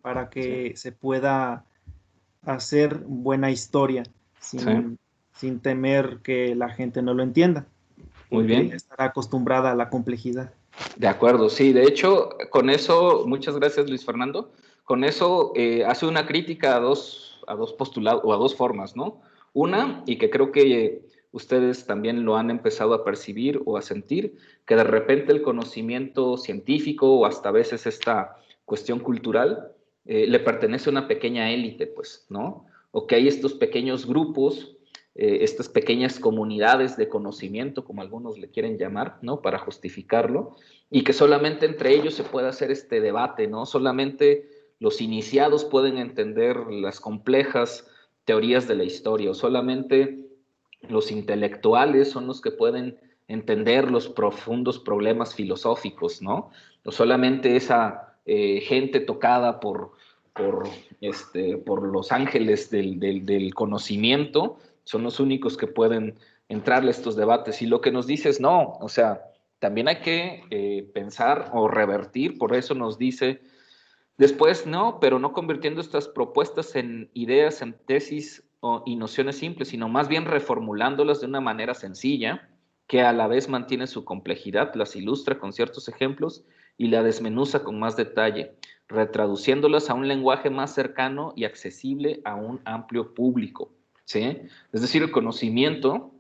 para que se pueda hacer buena historia sin temer que la gente no lo entienda. Muy bien. Estará acostumbrada a la complejidad. De acuerdo, sí. De hecho, con eso, muchas gracias, Luis Fernando. Con eso hace una crítica a dos postulados o a dos formas, ¿no? Una, y que creo que ustedes también lo han empezado a percibir o a sentir, que de repente el conocimiento científico o hasta a veces esta cuestión cultural le pertenece a una pequeña élite, pues, ¿no? O que hay estos pequeños grupos, estas pequeñas comunidades de conocimiento, como algunos le quieren llamar, ¿no? Para justificarlo, y que solamente entre ellos se puede hacer este debate, ¿no? Solamente los iniciados pueden entender las complejas teorías de la historia, o solamente los intelectuales son los que pueden entender los profundos problemas filosóficos, ¿no? O solamente esa gente tocada por los ángeles del conocimiento son los únicos que pueden entrarle a estos debates. Y lo que nos dice es no, o sea, también hay que pensar o revertir, por eso nos dice después, no, pero no convirtiendo estas propuestas en ideas, en tesis y nociones simples, sino más bien reformulándolas de una manera sencilla, que a la vez mantiene su complejidad, las ilustra con ciertos ejemplos y la desmenuza con más detalle, retraduciéndolas a un lenguaje más cercano y accesible a un amplio público, ¿sí? Es decir, el conocimiento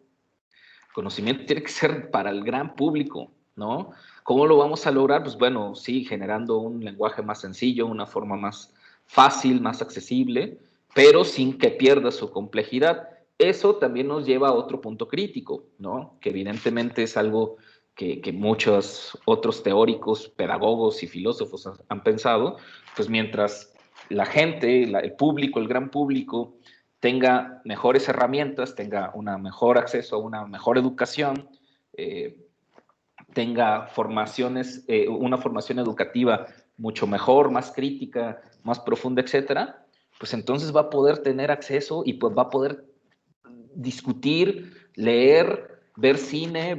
tiene que ser para el gran público, ¿no? ¿Cómo lo vamos a lograr? Pues bueno, sí, generando un lenguaje más sencillo, una forma más fácil, más accesible, pero sin que pierda su complejidad. Eso también nos lleva a otro punto crítico, ¿no? Que evidentemente es algo que muchos otros teóricos, pedagogos y filósofos han pensado, pues mientras la gente, el público, el gran público, tenga mejores herramientas, tenga un mejor acceso a una mejor educación, tenga una formación educativa mucho mejor, más crítica, más profunda, etcétera, pues entonces va a poder tener acceso y pues va a poder discutir, leer, ver cine,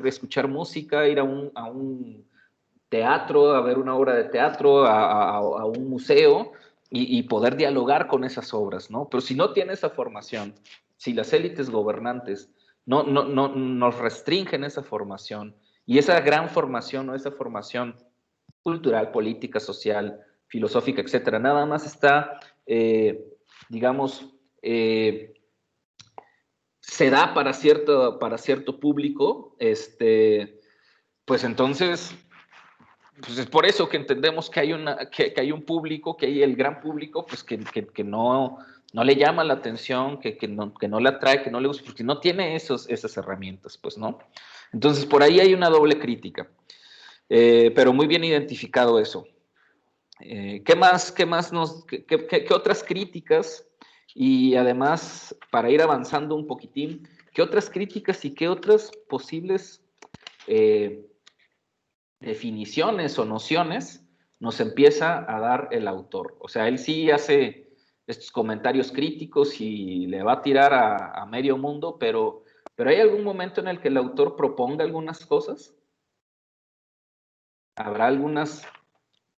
escuchar música, ir a un teatro, a ver una obra de teatro, a un museo y poder dialogar con esas obras, ¿no? Pero si no tiene esa formación, si las élites gobernantes no nos restringen esa formación y esa gran formación o esa formación cultural, política, social, filosófica, etcétera, nada más está, digamos, se da para cierto público, pues entonces pues es por eso que entendemos que hay un público, que hay el gran público, pues que no le llama la atención, que no le atrae, que no le gusta, porque no tiene esas herramientas, pues, ¿no? Entonces, por ahí hay una doble crítica, pero muy bien identificado eso. ¿Qué otras críticas? Y además, para ir avanzando un poquitín, ¿qué otras críticas y qué otras posibles definiciones o nociones nos empieza a dar el autor? O sea, él sí hace estos comentarios críticos y le va a tirar a medio mundo, pero ¿hay algún momento en el que el autor proponga algunas cosas? ¿Habrá algunas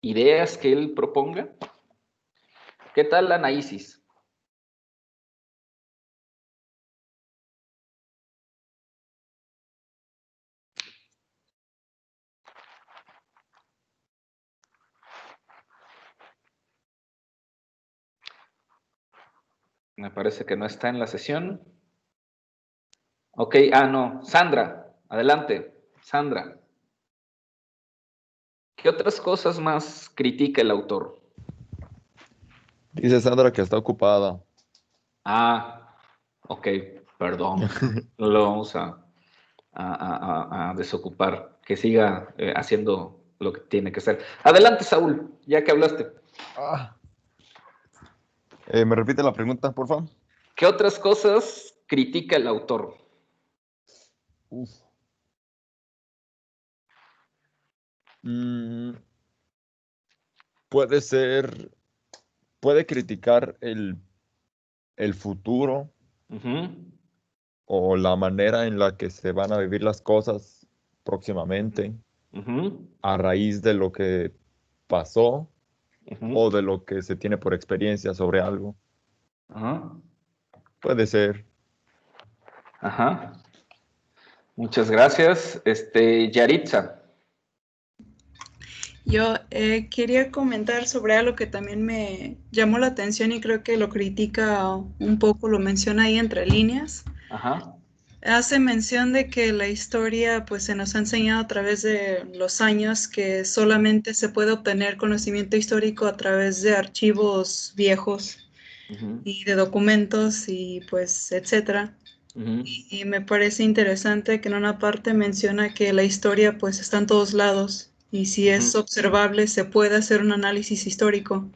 ideas que él proponga? ¿Qué tal, Anaísis? Me parece que no está en la sesión. Ok, no. Sandra, adelante. Sandra. ¿Qué otras cosas más critica el autor? Dice Sandra que está ocupada. Ok, perdón. Lo vamos a desocupar. Que siga haciendo lo que tiene que hacer. Adelante, Saúl, ya que hablaste. ¿Me repite la pregunta, por favor? ¿Qué otras cosas critica el autor? Puede criticar el futuro o la manera en la que se van a vivir las cosas próximamente a raíz de lo que pasó o de lo que se tiene por experiencia sobre algo. Puede ser. Muchas gracias. Yaritza. Yo quería comentar sobre algo que también me llamó la atención y creo que lo critica un poco, lo menciona ahí entre líneas. Hace mención de que la historia pues se nos ha enseñado a través de los años que solamente se puede obtener conocimiento histórico a través de archivos viejos y de documentos y pues etcétera. Y me parece interesante que en una parte menciona que la historia pues está en todos lados y si es observable se puede hacer un análisis histórico.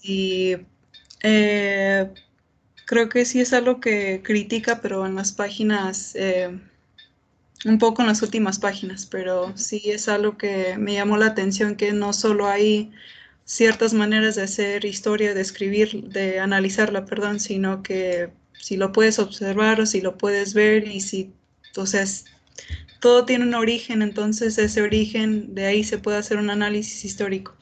Y creo que sí es algo que critica, pero en las páginas, un poco en las últimas páginas, pero sí es algo que me llamó la atención, que no solo hay ciertas maneras de hacer historia, de escribir, de analizarla, perdón, sino que si lo puedes observar o si lo puedes ver y si, o sea, todo tiene un origen, entonces ese origen, de ahí se puede hacer un análisis histórico.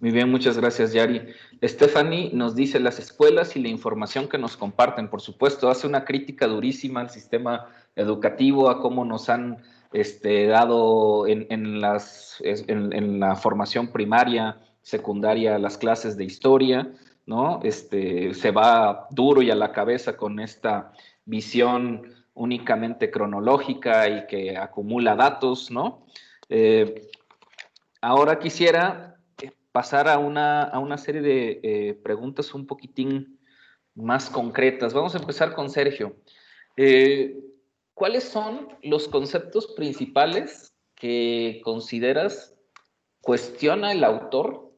Muy bien, muchas gracias, Yari. Stephanie nos dice, las escuelas y la información que nos comparten, por supuesto, hace una crítica durísima al sistema educativo, a cómo nos han dado en la formación primaria, secundaria, las clases de historia, ¿no? Se va duro y a la cabeza con esta visión únicamente cronológica y que acumula datos, ¿no? Ahora quisiera pasar a una serie de preguntas un poquitín más concretas. Vamos a empezar con Sergio. ¿Cuáles son los conceptos principales que consideras cuestiona el autor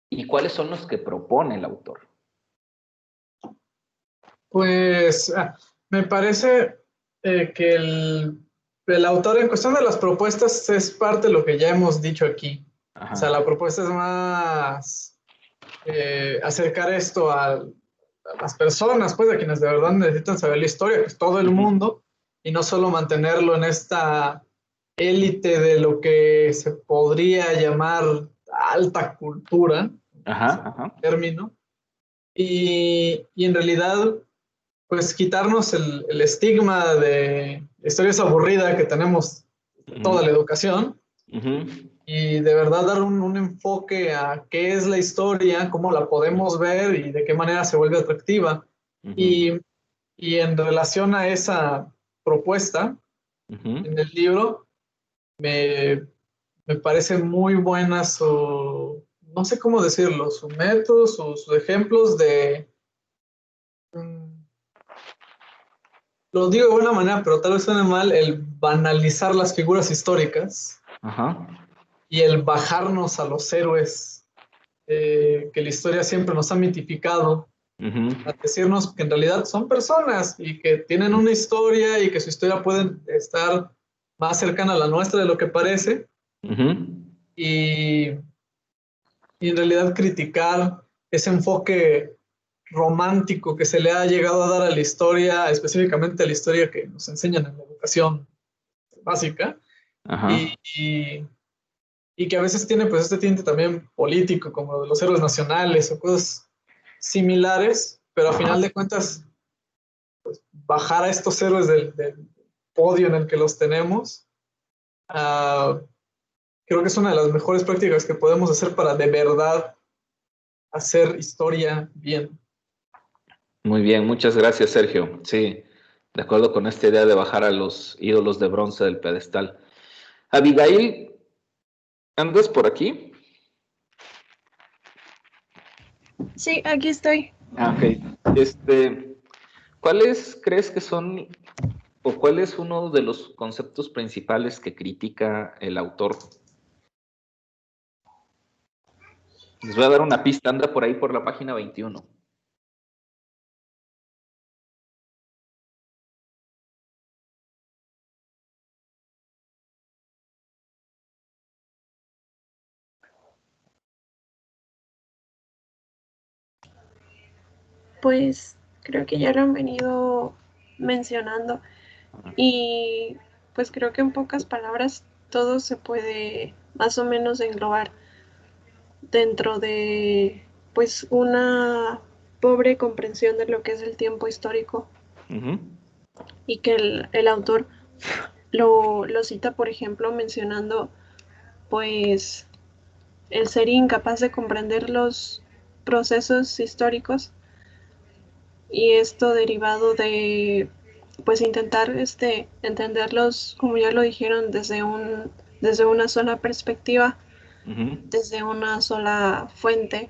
y cuáles son los que propone el autor? Pues me parece que el autor en cuestión de las propuestas es parte de lo que ya hemos dicho aquí. O sea, la propuesta es más acercar esto a las personas, pues a quienes de verdad necesitan saber la historia, que es todo el mundo, y no solo mantenerlo en esta élite de lo que se podría llamar alta cultura, término, y en realidad pues quitarnos el estigma de historias aburridas que tenemos toda la educación y de verdad dar un enfoque a qué es la historia, cómo la podemos ver y de qué manera se vuelve atractiva. Y en relación a esa propuesta, en el libro me me parece muy buena su, no sé cómo decirlo, su método, sus ejemplos de... Lo digo de buena manera, pero tal vez suene mal, el banalizar las figuras históricas. Ajá. Y el bajarnos a los héroes que la historia siempre nos ha mitificado, a decirnos que en realidad son personas y que tienen una historia y que su historia puede estar más cercana a la nuestra de lo que parece. Y en realidad criticar ese enfoque romántico que se le ha llegado a dar a la historia, específicamente a la historia que nos enseñan en la educación básica, y que a veces tiene pues este tinte también político, como lo de los héroes nacionales o cosas similares, pero a final de cuentas, pues, bajar a estos héroes del podio en el que los tenemos, creo que es una de las mejores prácticas que podemos hacer para de verdad hacer historia bien. Muy bien, muchas gracias, Sergio. Sí, de acuerdo con esta idea de bajar a los ídolos de bronce del pedestal. Abigail, ¿andas por aquí? Sí, aquí estoy. Ok. ¿Cuáles crees que son, o cuál es uno de los conceptos principales que critica el autor? Les voy a dar una pista, anda por ahí por la página 21. Pues creo que ya lo han venido mencionando y pues creo que en pocas palabras todo se puede más o menos englobar dentro de pues una pobre comprensión de lo que es el tiempo histórico y que el autor lo cita, por ejemplo, mencionando pues el ser incapaz de comprender los procesos históricos y esto derivado de pues intentar entenderlos, como ya lo dijeron, desde una sola perspectiva, desde una sola fuente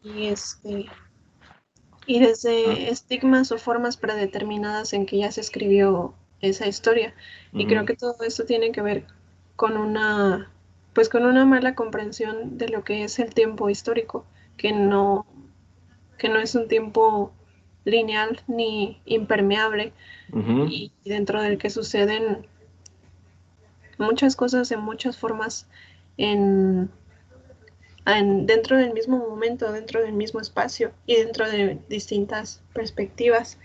y desde estigmas o formas predeterminadas en que ya se escribió esa historia. Y creo que todo esto tiene que ver con una mala comprensión de lo que es el tiempo histórico, que no es un tiempo lineal ni impermeable y dentro del que suceden muchas cosas en muchas formas dentro del mismo momento, dentro del mismo espacio y dentro de distintas perspectivas.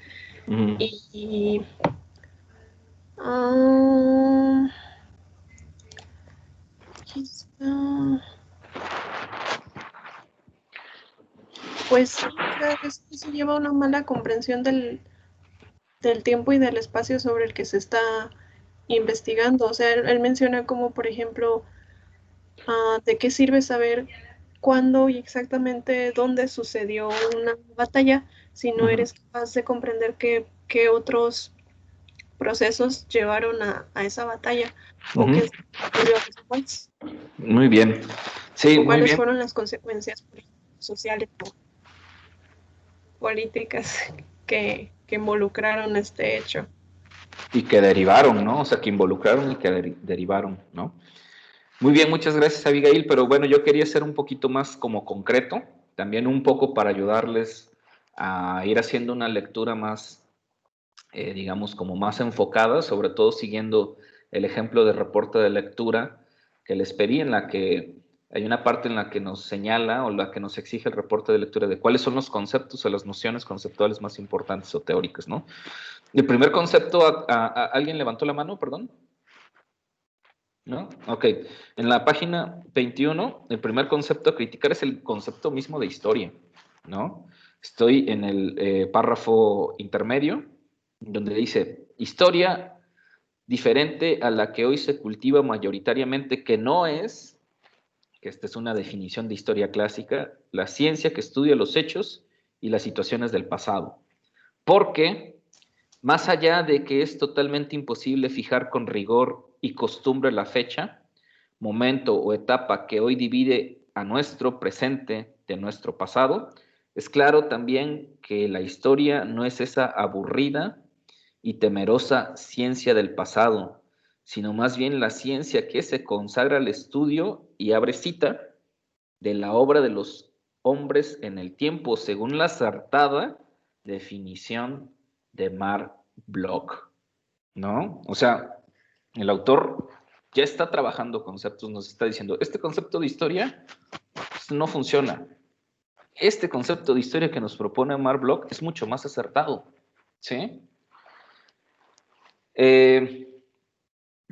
Pues eso lleva a una mala comprensión del tiempo y del espacio sobre el que se está investigando. O sea, él menciona como, por ejemplo, de qué sirve saber cuándo y exactamente dónde sucedió una batalla si no eres capaz de comprender qué otros procesos llevaron a esa batalla o qué ocurrió después. Muy bien. Sí, o cuáles fueron las consecuencias sociales o políticas que involucraron este hecho. Y que derivaron, ¿no? O sea, que involucraron y que derivaron, ¿no? Muy bien, muchas gracias, Abigail, pero bueno, yo quería ser un poquito más como concreto, también un poco para ayudarles a ir haciendo una lectura más, digamos, como más enfocada, sobre todo siguiendo el ejemplo de reporte de lectura que les pedí, en la que hay una parte en la que nos señala o la que nos exige el reporte de lectura de cuáles son los conceptos o las nociones conceptuales más importantes o teóricas, ¿no? El primer concepto, ¿alguien levantó la mano, perdón? ¿No? Ok. En la página 21, el primer concepto a criticar es el concepto mismo de historia, ¿no? Estoy en el párrafo intermedio, donde dice, historia diferente a la que hoy se cultiva mayoritariamente, que no es, que esta es una definición de historia clásica, la ciencia que estudia los hechos y las situaciones del pasado. Porque, más allá de que es totalmente imposible fijar con rigor y costumbre la fecha, momento o etapa que hoy divide a nuestro presente de nuestro pasado, es claro también que la historia no es esa aburrida y temerosa ciencia del pasado, sino más bien la ciencia que se consagra al estudio y abre cita de la obra de los hombres en el tiempo, según la acertada definición de Marc Bloch, ¿no? O sea, el autor ya está trabajando conceptos, nos está diciendo, este concepto de historia pues, no funciona. Este concepto de historia que nos propone Marc Bloch es mucho más acertado, ¿sí?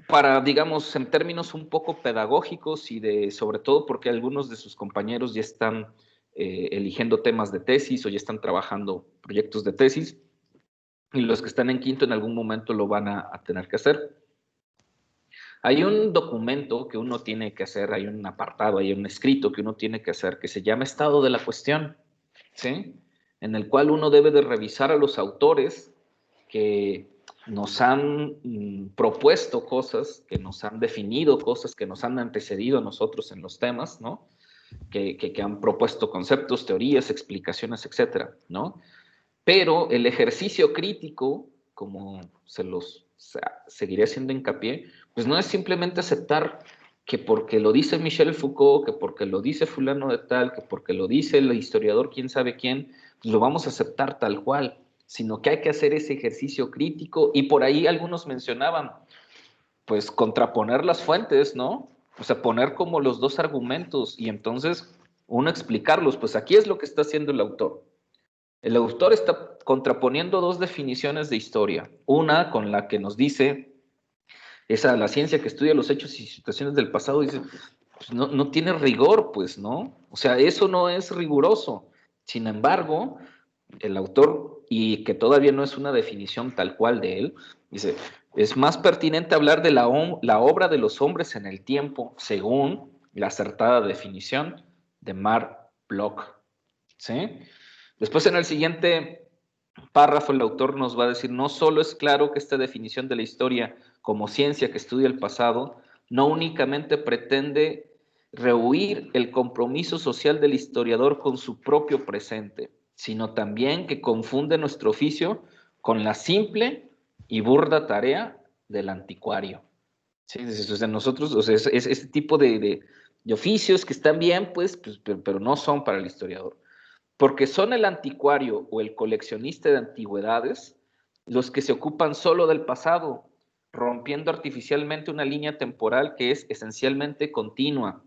Para, digamos, en términos un poco pedagógicos y sobre todo porque algunos de sus compañeros ya están eligiendo temas de tesis o ya están trabajando proyectos de tesis, y los que están en quinto en algún momento lo van a tener que hacer. Hay un documento que uno tiene que hacer, hay un apartado, hay un escrito que uno tiene que hacer que se llama Estado de la Cuestión, ¿sí? En el cual uno debe de revisar a los autores que nos han propuesto cosas, que nos han definido cosas, que nos han antecedido a nosotros en los temas, ¿no? Que han propuesto conceptos, teorías, explicaciones, etcétera, ¿no? Pero el ejercicio crítico, como seguiré haciendo hincapié, pues no es simplemente aceptar que porque lo dice Michel Foucault, que porque lo dice fulano de tal, que porque lo dice el historiador quién sabe quién, pues lo vamos a aceptar tal cual, sino que hay que hacer ese ejercicio crítico, y por ahí algunos mencionaban, pues contraponer las fuentes, ¿no? O sea, poner como los dos argumentos y entonces uno explicarlos, pues aquí es lo que está haciendo el autor. El autor está contraponiendo dos definiciones de historia, una con la que nos dice, la ciencia que estudia los hechos y situaciones del pasado, dice, pues no tiene rigor, pues, ¿no? O sea, eso no es riguroso. Sin embargo, el autor, y que todavía no es una definición tal cual de él, dice, es más pertinente hablar de la obra de los hombres en el tiempo, según la acertada definición de Marc Bloch, ¿sí? Después, en el siguiente párrafo, el autor nos va a decir, no solo es claro que esta definición de la historia como ciencia que estudia el pasado, no únicamente pretende rehuir el compromiso social del historiador con su propio presente, sino también que confunde nuestro oficio con la simple y burda tarea del anticuario. ¿Sí? O sea, nosotros, o sea, es este tipo de oficios que están bien, pues, pero no son para el historiador. Porque son el anticuario o el coleccionista de antigüedades los que se ocupan solo del pasado, rompiendo artificialmente una línea temporal que es esencialmente continua,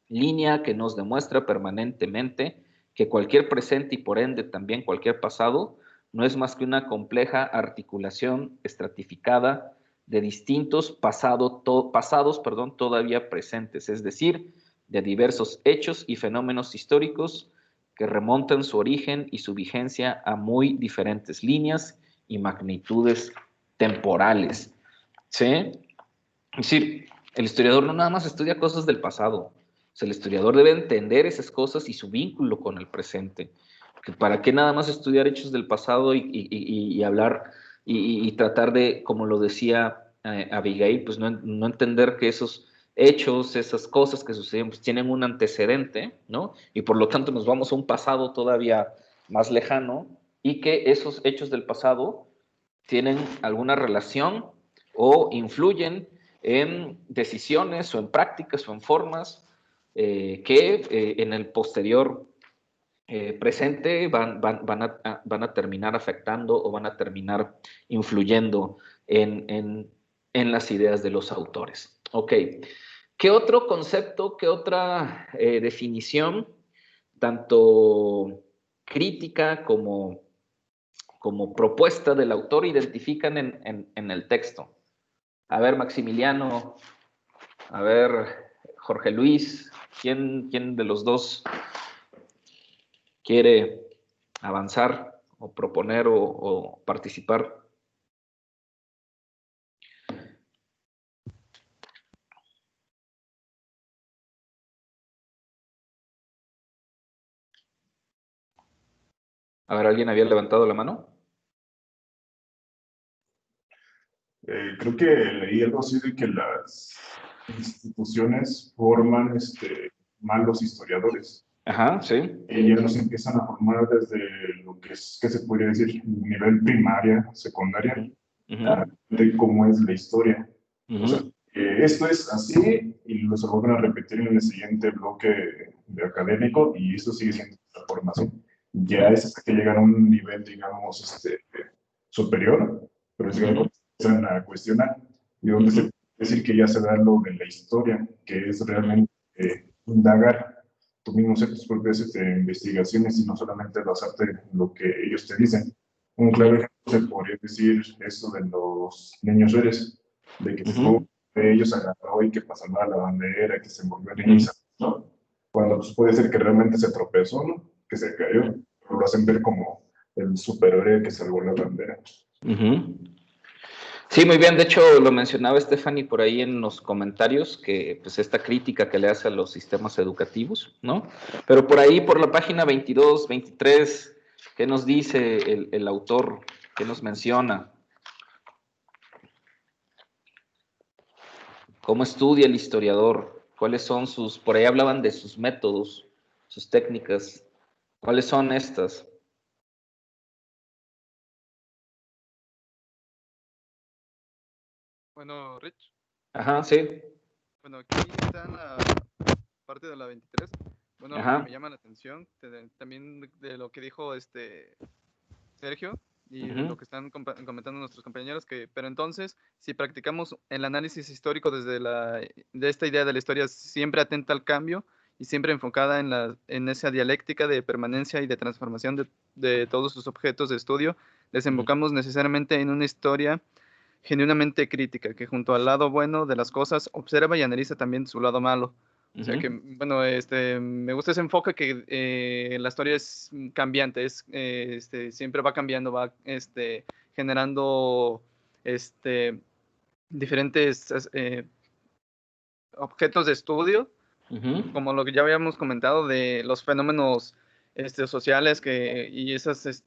línea que nos demuestra permanentemente que cualquier presente y por ende también cualquier pasado no es más que una compleja articulación estratificada de distintos pasados todavía presentes, es decir, de diversos hechos y fenómenos históricos que remontan su origen y su vigencia a muy diferentes líneas y magnitudes temporales. ¿Sí? Es decir, el historiador no nada más estudia cosas del pasado, o sea, el historiador debe entender esas cosas y su vínculo con el presente. ¿Para qué nada más estudiar hechos del pasado y hablar y tratar de, como lo decía Abigail, pues no entender que esos hechos, esas cosas que suceden, pues tienen un antecedente, ¿no? Y por lo tanto nos vamos a un pasado todavía más lejano y que esos hechos del pasado tienen alguna relación o influyen en decisiones o en prácticas o en formas que en el posterior presente van a terminar afectando o van a terminar influyendo en las ideas de los autores. Ok, ¿qué otro concepto, qué otra definición, tanto crítica como propuesta del autor identifican en el texto? A ver, Maximiliano, a ver, Jorge Luis, ¿quién de los dos quiere avanzar o proponer o participar? A ver, ¿alguien había levantado la mano? Creo que leí algo así de que instituciones forman malos historiadores. Ajá, sí. Ellos nos empiezan a formar desde lo que es, que se podría decir, nivel primaria, secundaria, de cómo es la historia. O sea, esto es así y lo se vuelven a repetir en el siguiente bloque de académico y eso sigue siendo la formación. Ya es hasta que llegan a un nivel, digamos, superior, pero es que empiezan a cuestionar y donde se puede decir que ya se da lo de la historia, que es realmente indagar tú mismo hacer tus propias investigaciones y no solamente basarte en lo que ellos te dicen. Un claro ejemplo se podría decir esto de los niños héroes, de que ellos agarró y que pasaron a la bandera, que se envolvió en ella, ¿no? Cuando pues, puede ser que realmente se tropezó, ¿no? Que se cayó, pero lo hacen ver como el superhéroe que salvó la bandera. Sí, muy bien. De hecho, lo mencionaba Stephanie por ahí en los comentarios, que pues esta crítica que le hace a los sistemas educativos, ¿no? Pero por ahí, por la página 22, 23, ¿qué nos dice el autor? ¿Qué nos menciona? ¿Cómo estudia el historiador? ¿Cuáles son sus...? Por ahí hablaban de sus métodos, sus técnicas. ¿Cuáles son estas? Bueno, Rich. Ajá, sí. Bueno, aquí está en la parte de la 23. Bueno, lo que me llama la atención, también de lo que dijo Sergio y de lo que están comentando nuestros compañeros, pero entonces, si practicamos el análisis histórico de esta idea de la historia siempre atenta al cambio y siempre enfocada en esa dialéctica de permanencia y de transformación de todos sus objetos de estudio, desembocamos necesariamente en una historia genuinamente crítica, que junto al lado bueno de las cosas observa y analiza también su lado malo. O sea que, bueno, me gusta ese enfoque que la historia es cambiante, siempre va cambiando, va generando diferentes objetos de estudio, como lo que ya habíamos comentado de los fenómenos sociales y esas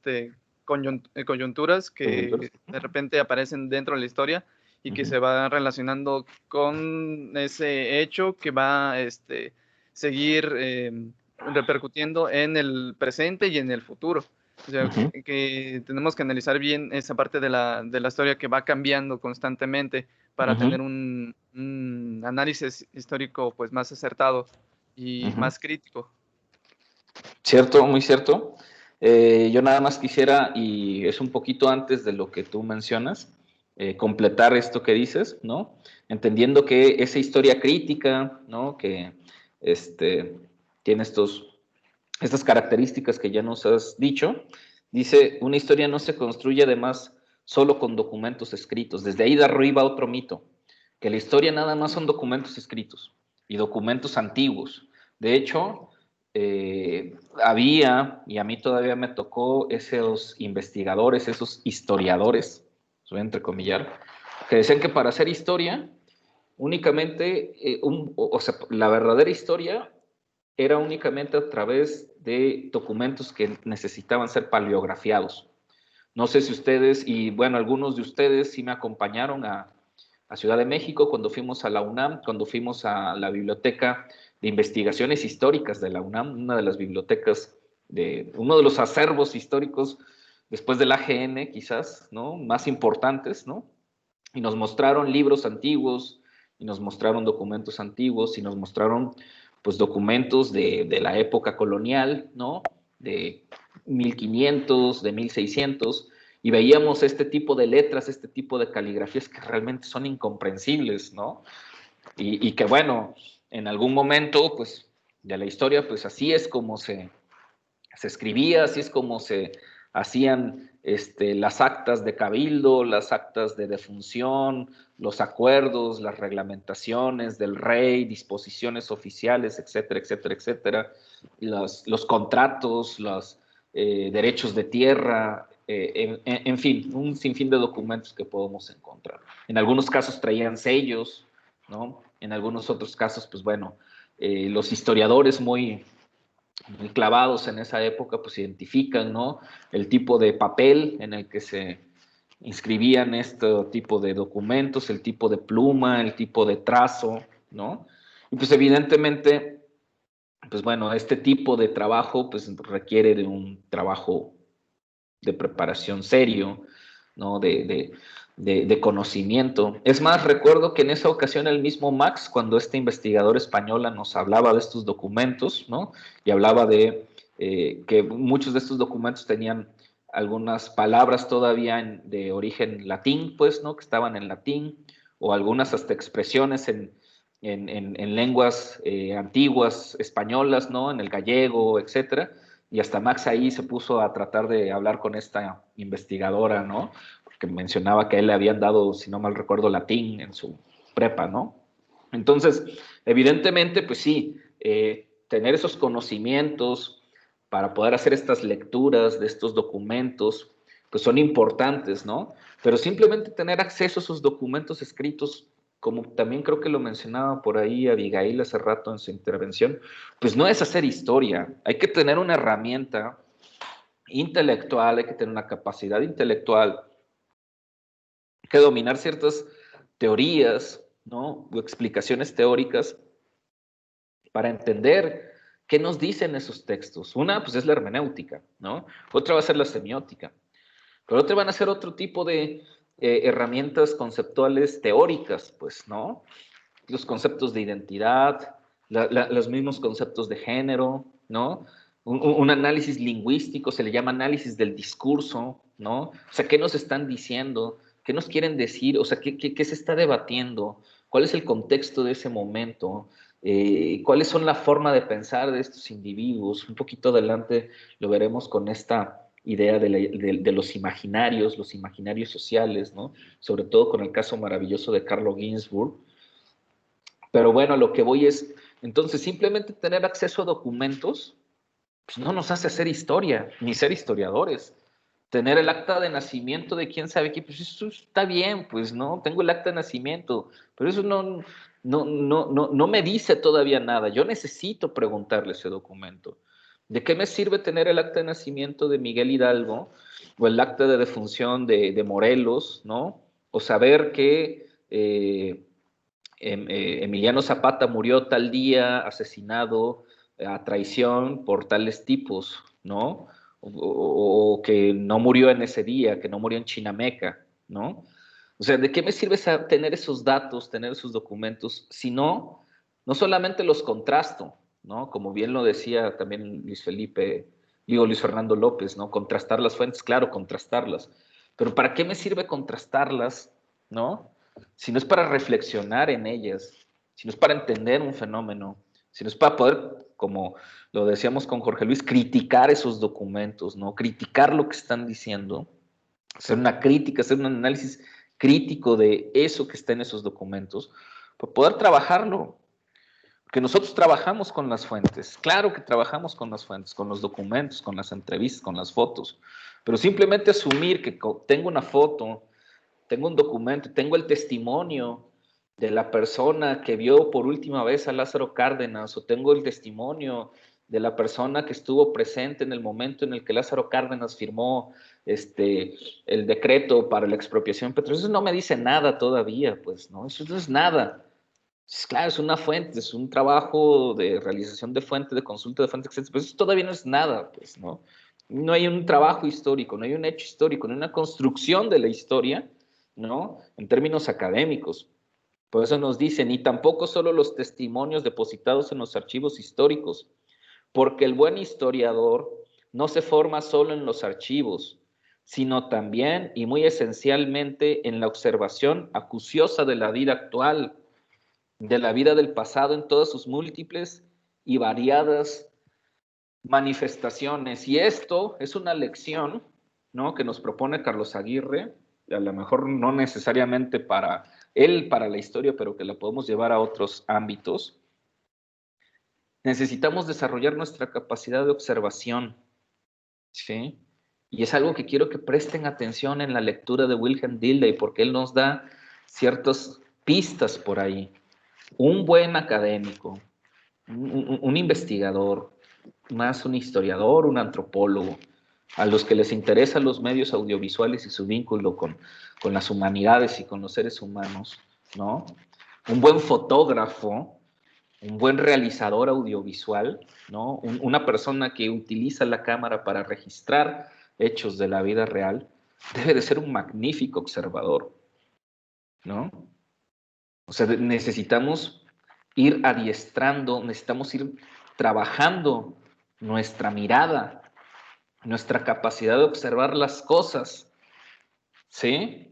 coyunturas que de repente aparecen dentro de la historia y que se van relacionando con ese hecho que va a seguir repercutiendo en el presente y en el futuro. O sea, que tenemos que analizar bien esa parte de la historia que va cambiando constantemente para tener un análisis histórico pues más acertado y más crítico. Cierto, muy cierto. Yo nada más quisiera, y es un poquito antes de lo que tú mencionas, completar esto que dices, ¿no? Entendiendo que esa historia crítica, ¿no? Que tiene estas características que ya nos has dicho, dice, una historia no se construye además solo con documentos escritos. Desde ahí de arriba otro mito, que la historia nada más son documentos escritos y documentos antiguos. De hecho, había, y a mí todavía me tocó, esos investigadores, esos historiadores, voy a entrecomillar, que decían que para hacer historia, únicamente, o sea, la verdadera historia era únicamente a través de documentos que necesitaban ser paleografiados. No sé si ustedes, y bueno, algunos de ustedes sí me acompañaron a Ciudad de México cuando fuimos a la UNAM, cuando fuimos a la biblioteca de investigaciones históricas de la UNAM, una de las bibliotecas, uno de los acervos históricos después del AGN quizás, ¿no? Más importantes, ¿no? Y nos mostraron libros antiguos, y nos mostraron documentos antiguos, y nos mostraron pues documentos de la época colonial, ¿no? De 1500, de 1600, y veíamos este tipo de letras, este tipo de caligrafías que realmente son incomprensibles, ¿no? Y que bueno, en algún momento, pues, de la historia, pues así es como se escribía, así es como se hacían las actas de cabildo, las actas de defunción, los acuerdos, las reglamentaciones del rey, disposiciones oficiales, etcétera, etcétera, etcétera, los contratos, los derechos de tierra, en fin, un sinfín de documentos que podemos encontrar. En algunos casos traían sellos, ¿no? En algunos otros casos, pues bueno, los historiadores muy clavados en esa época, pues identifican, ¿no? El tipo de papel en el que se inscribían este tipo de documentos, el tipo de pluma, el tipo de trazo, ¿no? Y pues evidentemente, pues bueno, este tipo de trabajo pues requiere de un trabajo de preparación serio, ¿no? De conocimiento. Es más, recuerdo que en esa ocasión el mismo Max, cuando esta investigadora española nos hablaba de estos documentos, ¿no? Y hablaba de que muchos de estos documentos tenían algunas palabras todavía de origen latín, pues, ¿no? Que estaban en latín, o algunas hasta expresiones en lenguas antiguas españolas, ¿no? En el gallego, etcétera. Y hasta Max ahí se puso a tratar de hablar con esta investigadora, ¿no? Porque mencionaba que a él le habían dado, si no mal recuerdo, latín en su prepa, ¿no? Entonces, evidentemente, pues sí, tener esos conocimientos para poder hacer estas lecturas de estos documentos, pues son importantes, ¿no? Pero simplemente tener acceso a esos documentos escritos, como también creo que lo mencionaba por ahí Abigail hace rato en su intervención, pues no es hacer historia. Hay que tener una herramienta intelectual, hay que tener una capacidad intelectual, hay que dominar ciertas teorías, ¿no? O explicaciones teóricas para entender qué nos dicen esos textos. Una, pues es la hermenéutica, ¿no? Otra va a ser la semiótica. Pero otra van a ser otro tipo de herramientas conceptuales teóricas, pues, ¿no? Los conceptos de identidad, los mismos conceptos de género, ¿no? Un análisis lingüístico, se le llama análisis del discurso, ¿no? O sea, ¿qué nos están diciendo? ¿Qué nos quieren decir? O sea, ¿qué se está debatiendo? ¿Cuál es el contexto de ese momento? ¿Cuáles son la forma de pensar de estos individuos? Un poquito adelante lo veremos con esta idea de los imaginarios sociales, ¿no? Sobre todo con el caso maravilloso de Carlo Ginzburg. Pero bueno, a lo que voy es, entonces simplemente tener acceso a documentos, pues no nos hace hacer historia, ni ser historiadores. Tener el acta de nacimiento de quién sabe qué, pues eso está bien, pues, ¿no? Tengo el acta de nacimiento, pero eso no me dice todavía nada. Yo necesito preguntarle ese documento. ¿De qué me sirve tener el acta de nacimiento de Miguel Hidalgo o el acta de defunción de Morelos, ¿no? O saber que Emiliano Zapata murió tal día asesinado a traición por tales tipos, ¿no? O que no murió en ese día, que no murió en Chinameca, ¿no? O sea, ¿de qué me sirve tener esos datos, tener esos documentos, si no solamente los contrasto, ¿no? Como bien lo decía también Luis Fernando López, ¿no? Contrastar las fuentes, claro, contrastarlas. Pero ¿para qué me sirve contrastarlas, ¿no? Si no es para reflexionar en ellas, si no es para entender un fenómeno, si no es para poder, como lo decíamos con Jorge Luis, criticar esos documentos, ¿no? Criticar lo que están diciendo, hacer una crítica, hacer un análisis crítico de eso que está en esos documentos, para poder trabajarlo. Porque nosotros trabajamos con las fuentes, claro que trabajamos con las fuentes, con los documentos, con las entrevistas, con las fotos, pero simplemente asumir que tengo una foto, tengo un documento, tengo el testimonio de la persona que vio por última vez a Lázaro Cárdenas, o tengo el testimonio de la persona que estuvo presente en el momento en el que Lázaro Cárdenas firmó el decreto para la expropiación petrolera. Eso no me dice nada todavía, pues, ¿no? Eso no es nada. Claro, es una fuente, es un trabajo de realización de fuente, de consulta de fuente, etc. Pero eso todavía no es nada, pues, ¿no? No hay un trabajo histórico, no hay un hecho histórico, no hay una construcción de la historia, ¿no? En términos académicos. Por eso nos dicen, y tampoco solo los testimonios depositados en los archivos históricos, porque el buen historiador no se forma solo en los archivos, sino también y muy esencialmente en la observación acuciosa de la vida actual, de la vida del pasado en todas sus múltiples y variadas manifestaciones. Y esto es una lección, ¿no?, que nos propone Carlos Aguirre, a lo mejor no necesariamente para él, para la historia, pero que la podemos llevar a otros ámbitos. Necesitamos desarrollar nuestra capacidad de observación, ¿sí? Y es algo que quiero que presten atención en la lectura de Wilhelm Dilthey, porque él nos da ciertas pistas por ahí. Un buen académico, un investigador, más un historiador, un antropólogo, a los que les interesan los medios audiovisuales y su vínculo con las humanidades y con los seres humanos, ¿no? un buen fotógrafo, un buen realizador audiovisual, ¿no? Una persona que utiliza la cámara para registrar hechos de la vida real, debe de ser un magnífico observador, ¿no? O sea, necesitamos ir adiestrando, necesitamos ir trabajando nuestra mirada, nuestra capacidad de observar las cosas, ¿sí?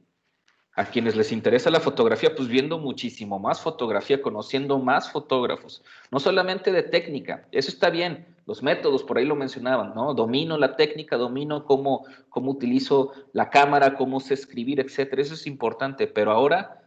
A quienes les interesa la fotografía, pues viendo muchísimo más fotografía, conociendo más fotógrafos, no solamente de técnica, eso está bien, los métodos, por ahí lo mencionaban, ¿no? Domino la técnica, domino cómo utilizo la cámara, cómo sé escribir, etcétera, eso es importante, pero ahora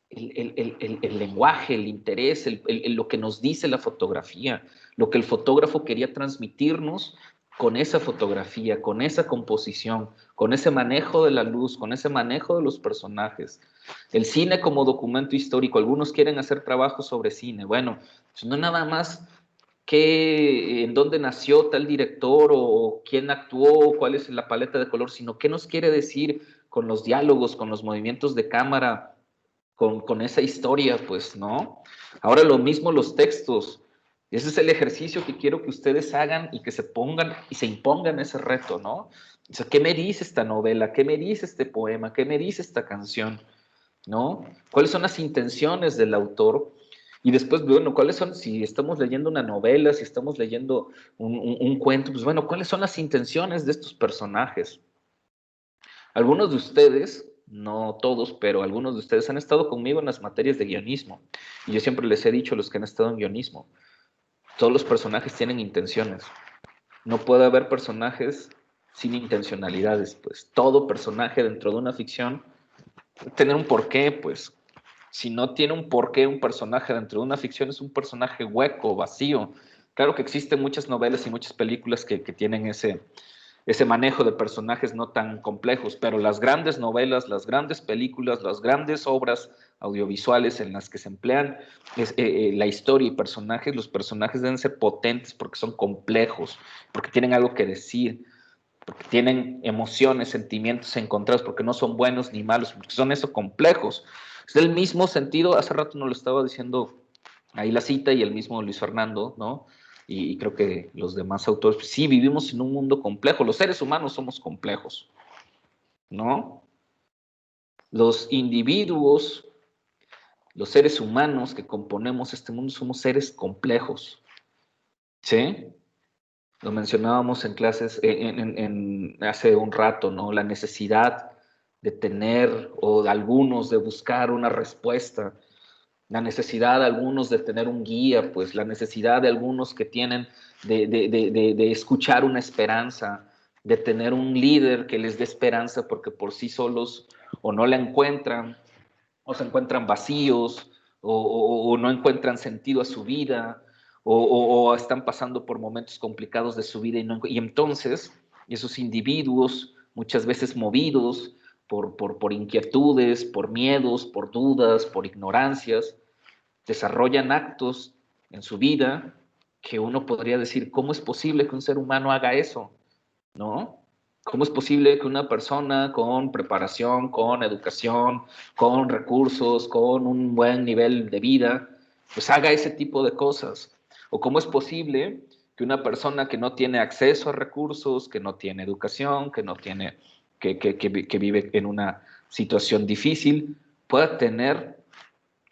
el lenguaje, el interés, lo que nos dice la fotografía, lo que el fotógrafo quería transmitirnos con esa fotografía, con esa composición, con ese manejo de la luz, con ese manejo de los personajes. El cine como documento histórico, algunos quieren hacer trabajos sobre cine, bueno, pues no nada más en dónde nació tal director o quién actuó, cuál es la paleta de color, sino qué nos quiere decir con los diálogos, con los movimientos de cámara, con esa historia, pues, ¿no? Ahora lo mismo los textos. Ese es el ejercicio que quiero que ustedes hagan y que se pongan y se impongan ese reto, ¿no? O sea, ¿qué me dice esta novela? ¿Qué me dice este poema? ¿Qué me dice esta canción? ¿No? ¿Cuáles son las intenciones del autor? Y después, bueno, ¿cuáles son, si estamos leyendo una novela, si estamos leyendo un cuento, pues bueno, ¿cuáles son las intenciones de estos personajes? Algunos de ustedes, no todos, pero algunos de ustedes han estado conmigo en las materias de guionismo. Y yo siempre les he dicho a los que han estado en guionismo, todos los personajes tienen intenciones. No puede haber personajes sin intencionalidades, pues. Todo personaje dentro de una ficción debe tener un porqué, pues. Si no tiene un porqué un personaje dentro de una ficción, es un personaje hueco, vacío. Claro que existen muchas novelas y muchas películas que tienen ese manejo de personajes no tan complejos, pero las grandes novelas, las grandes películas, las grandes obras audiovisuales en las que se emplean la historia y personajes, los personajes deben ser potentes porque son complejos, porque tienen algo que decir, porque tienen emociones, sentimientos encontrados, porque no son buenos ni malos, porque son eso complejos. Es del mismo sentido, hace rato nos lo estaba diciendo ahí la cita y el mismo Luis Fernando, ¿no? Y creo que los demás autores, pues sí, vivimos en un mundo complejo, los seres humanos somos complejos, ¿no? Los individuos, los seres humanos que componemos este mundo somos seres complejos, ¿sí? Lo mencionábamos en clases hace un rato, ¿no? La necesidad de tener, o de algunos de buscar una respuesta, la necesidad de algunos de tener un guía, pues la necesidad de algunos que tienen de escuchar una esperanza, de tener un líder que les dé esperanza porque por sí solos o no la encuentran, o se encuentran vacíos, o no encuentran sentido a su vida, o están pasando por momentos complicados de su vida y entonces esos individuos, muchas veces movidos por inquietudes, por miedos, por dudas, por ignorancias, desarrollan actos en su vida que uno podría decir, ¿cómo es posible que un ser humano haga eso? ¿No? ¿Cómo es posible que una persona con preparación, con educación, con recursos, con un buen nivel de vida, pues haga ese tipo de cosas? ¿O cómo es posible que una persona que no tiene acceso a recursos, que no tiene educación, que no tiene, que vive en una situación difícil, pueda tener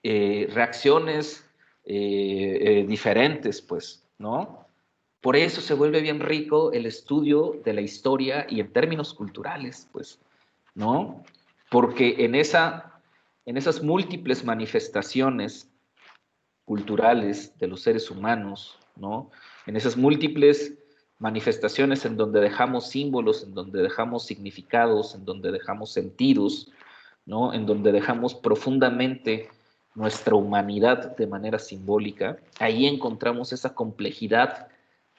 reacciones diferentes, pues, ¿no? Por eso se vuelve bien rico el estudio de la historia y en términos culturales, pues, ¿no? Porque en esas múltiples manifestaciones culturales de los seres humanos, ¿no? En esas múltiples manifestaciones en donde dejamos símbolos, en donde dejamos significados, en donde dejamos sentidos, ¿no? En donde dejamos profundamente nuestra humanidad de manera simbólica, ahí encontramos esa complejidad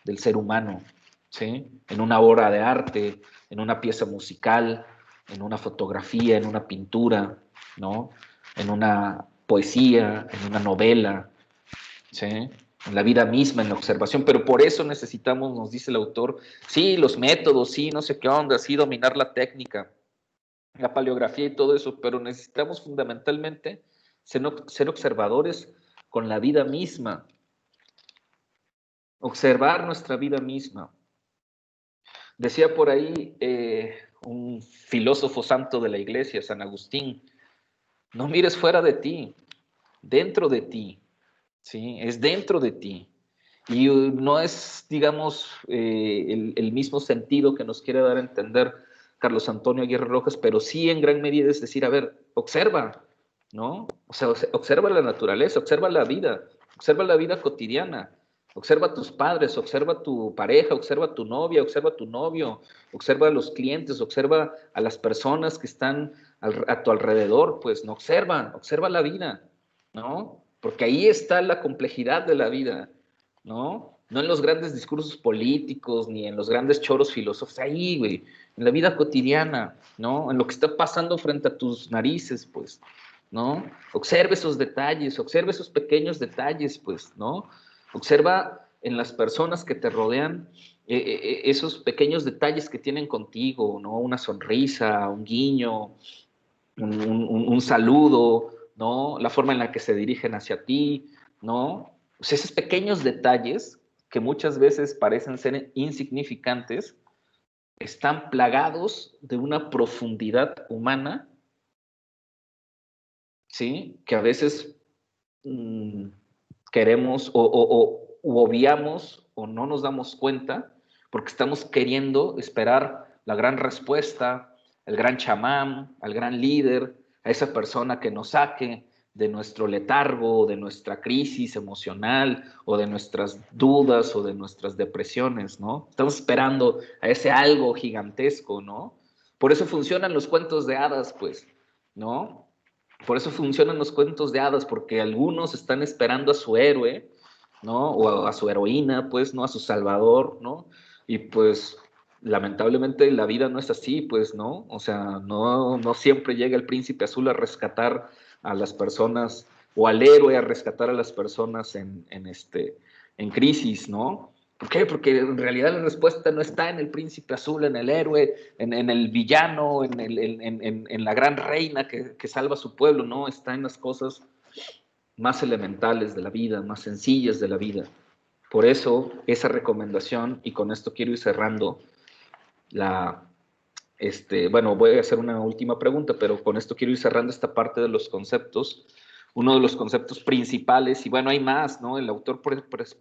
del ser humano, ¿sí? En una obra de arte, en una pieza musical, en una fotografía, en una pintura, ¿no? En una poesía, en una novela, ¿sí? En la vida misma, en la observación, pero por eso necesitamos, nos dice el autor, sí, los métodos, sí, no sé qué onda, sí, dominar la técnica, la paleografía y todo eso, pero necesitamos fundamentalmente ser observadores con la vida misma, observar nuestra vida misma. Decía por ahí un filósofo santo de la iglesia, San Agustín, no mires fuera de ti, dentro de ti, ¿sí? Es dentro de ti. Y no es, digamos, el mismo sentido que nos quiere dar a entender Carlos Antonio Aguirre Rojas, pero sí en gran medida es decir, a ver, observa, ¿no? O sea, observa la naturaleza, observa la vida cotidiana, observa a tus padres, observa a tu pareja, observa a tu novia, observa a tu novio, observa a los clientes, observa a las personas que están a tu alrededor, pues, no, observa la vida, ¿no? Porque ahí está la complejidad de la vida, ¿no? No en los grandes discursos políticos, ni en los grandes choros filosóficos, ahí, güey, en la vida cotidiana, ¿no? En lo que está pasando frente a tus narices, pues, ¿no? Observa esos detalles, observa esos pequeños detalles, pues, ¿no? Observa en las personas que te rodean esos pequeños detalles que tienen contigo, ¿no? Una sonrisa, un guiño, un saludo, ¿no? La forma en la que se dirigen hacia ti, ¿no? O sea, esos pequeños detalles que muchas veces parecen ser insignificantes, están plagados de una profundidad humana, ¿sí? Que a veces queremos o obviamos o no nos damos cuenta porque estamos queriendo esperar la gran respuesta, el gran chamán, al gran líder, a esa persona que nos saque de nuestro letargo, de nuestra crisis emocional, o de nuestras dudas, o de nuestras depresiones, ¿no? Estamos esperando a ese algo gigantesco, ¿no? Por eso funcionan los cuentos de hadas, pues, ¿no? Por eso funcionan los cuentos de hadas, porque algunos están esperando a su héroe, ¿no? O a su heroína, pues, ¿no? A su salvador, ¿no? Y pues lamentablemente la vida no es así, pues, ¿no? O sea, no siempre llega el príncipe azul a rescatar a las personas, o al héroe a rescatar a las personas en crisis, ¿no? ¿Por qué? Porque en realidad la respuesta no está en el príncipe azul, en el héroe, en el villano, en la gran reina que salva a su pueblo, no, está en las cosas más elementales de la vida, más sencillas de la vida. Por eso, esa recomendación, y con esto quiero ir cerrando bueno, voy a hacer una última pregunta, pero con esto quiero ir cerrando esta parte de los conceptos. Uno de los conceptos principales, y bueno, hay más, ¿no? El autor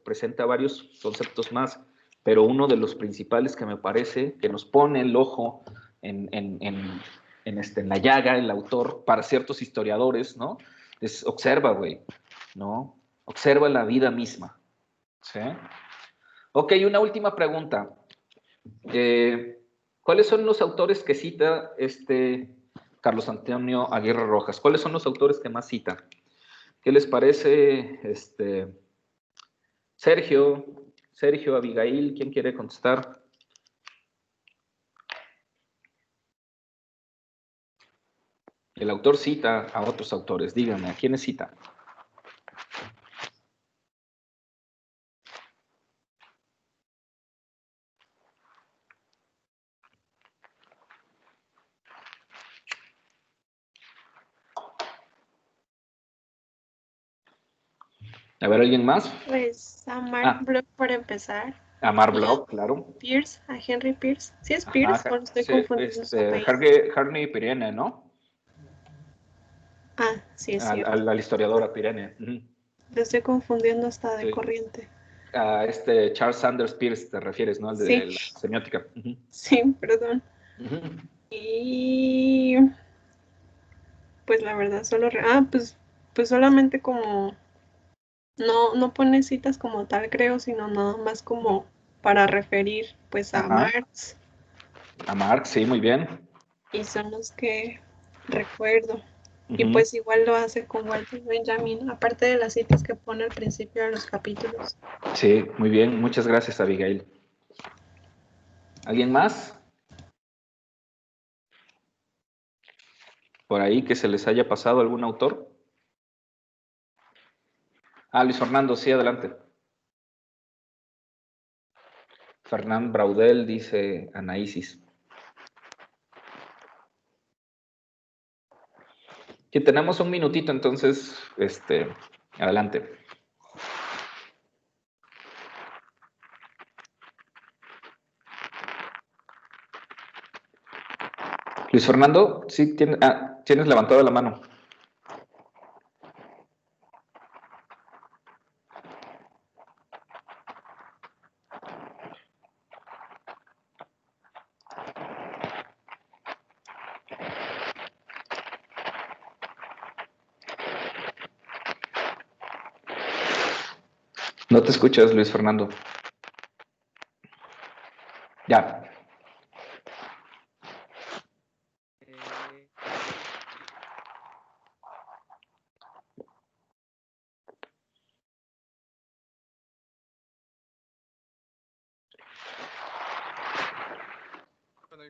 presenta varios conceptos más, pero uno de los principales que me parece que nos pone el ojo en la llaga, el autor, para ciertos historiadores, ¿no? Es observa, güey, ¿no? Observa la vida misma, ¿sí? Ok, una última pregunta. ¿Cuáles son los autores que cita Carlos Antonio Aguirre Rojas? ¿Cuáles son los autores que más cita? ¿Qué les parece, Sergio, Abigail? ¿Quién quiere contestar? El autor cita a otros autores. Díganme, ¿a quiénes cita? A ver, ¿alguien más? Pues a Mark Bloch para empezar. A Mark Bloch, claro. Pierce, a Henry Pierce. ¿Sí es Pierce? Ajá, o estoy confundiendo su apellido? Harney Pirene, ¿no? Ah, sí, es cierto. Al historiador a Pirene. Le estoy confundiendo hasta de corriente. A Charles Sanders Peirce te refieres, ¿no? Al de la semiótica. Sí, perdón. Y pues la verdad solo pues solamente como no pone citas como tal, creo, sino nada más como para referir pues a Marx. A Marx, sí, muy bien. Y son los que recuerdo. Y pues igual lo hace con Walter Benjamin, aparte de las citas que pone al principio de los capítulos. Sí, muy bien. Muchas gracias, Abigail. ¿Alguien más? ¿Por ahí que se les haya pasado algún autor? Luis Fernando, sí, adelante. Fernán Braudel, dice Anaísis. Que tenemos un minutito, entonces, adelante. Luis Fernando, sí, tienes levantado la mano. No te escuchas, Luis Fernando. Ya.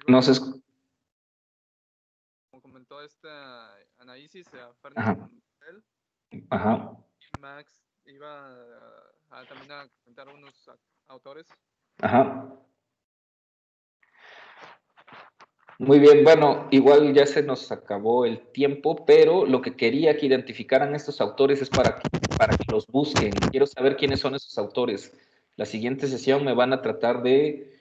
No se escucha. Como comentó este análisis, Ajá. Ajá. Max iba también a comentar unos autores. Ajá. Muy bien, bueno, igual ya se nos acabó el tiempo, pero lo que quería que identificaran estos autores es para que los busquen. Quiero saber quiénes son esos autores. La siguiente sesión me van a tratar de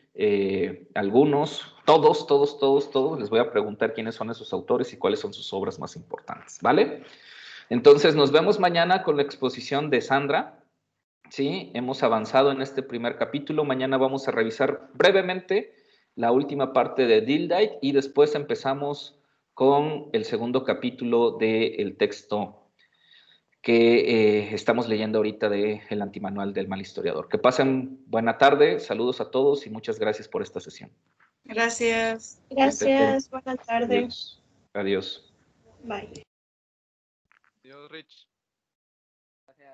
algunos, todos, les voy a preguntar quiénes son esos autores y cuáles son sus obras más importantes, ¿vale? Entonces, nos vemos mañana con la exposición de Sandra. Sí, hemos avanzado en este primer capítulo. Mañana vamos a revisar brevemente la última parte de Dildite y después empezamos con el segundo capítulo del texto que estamos leyendo ahorita de El Antimanual del Mal Historiador. Que pasen buena tarde, saludos a todos y muchas gracias por esta sesión. Gracias. Gracias, buena tarde. Adiós. Bye. Adiós, Rich.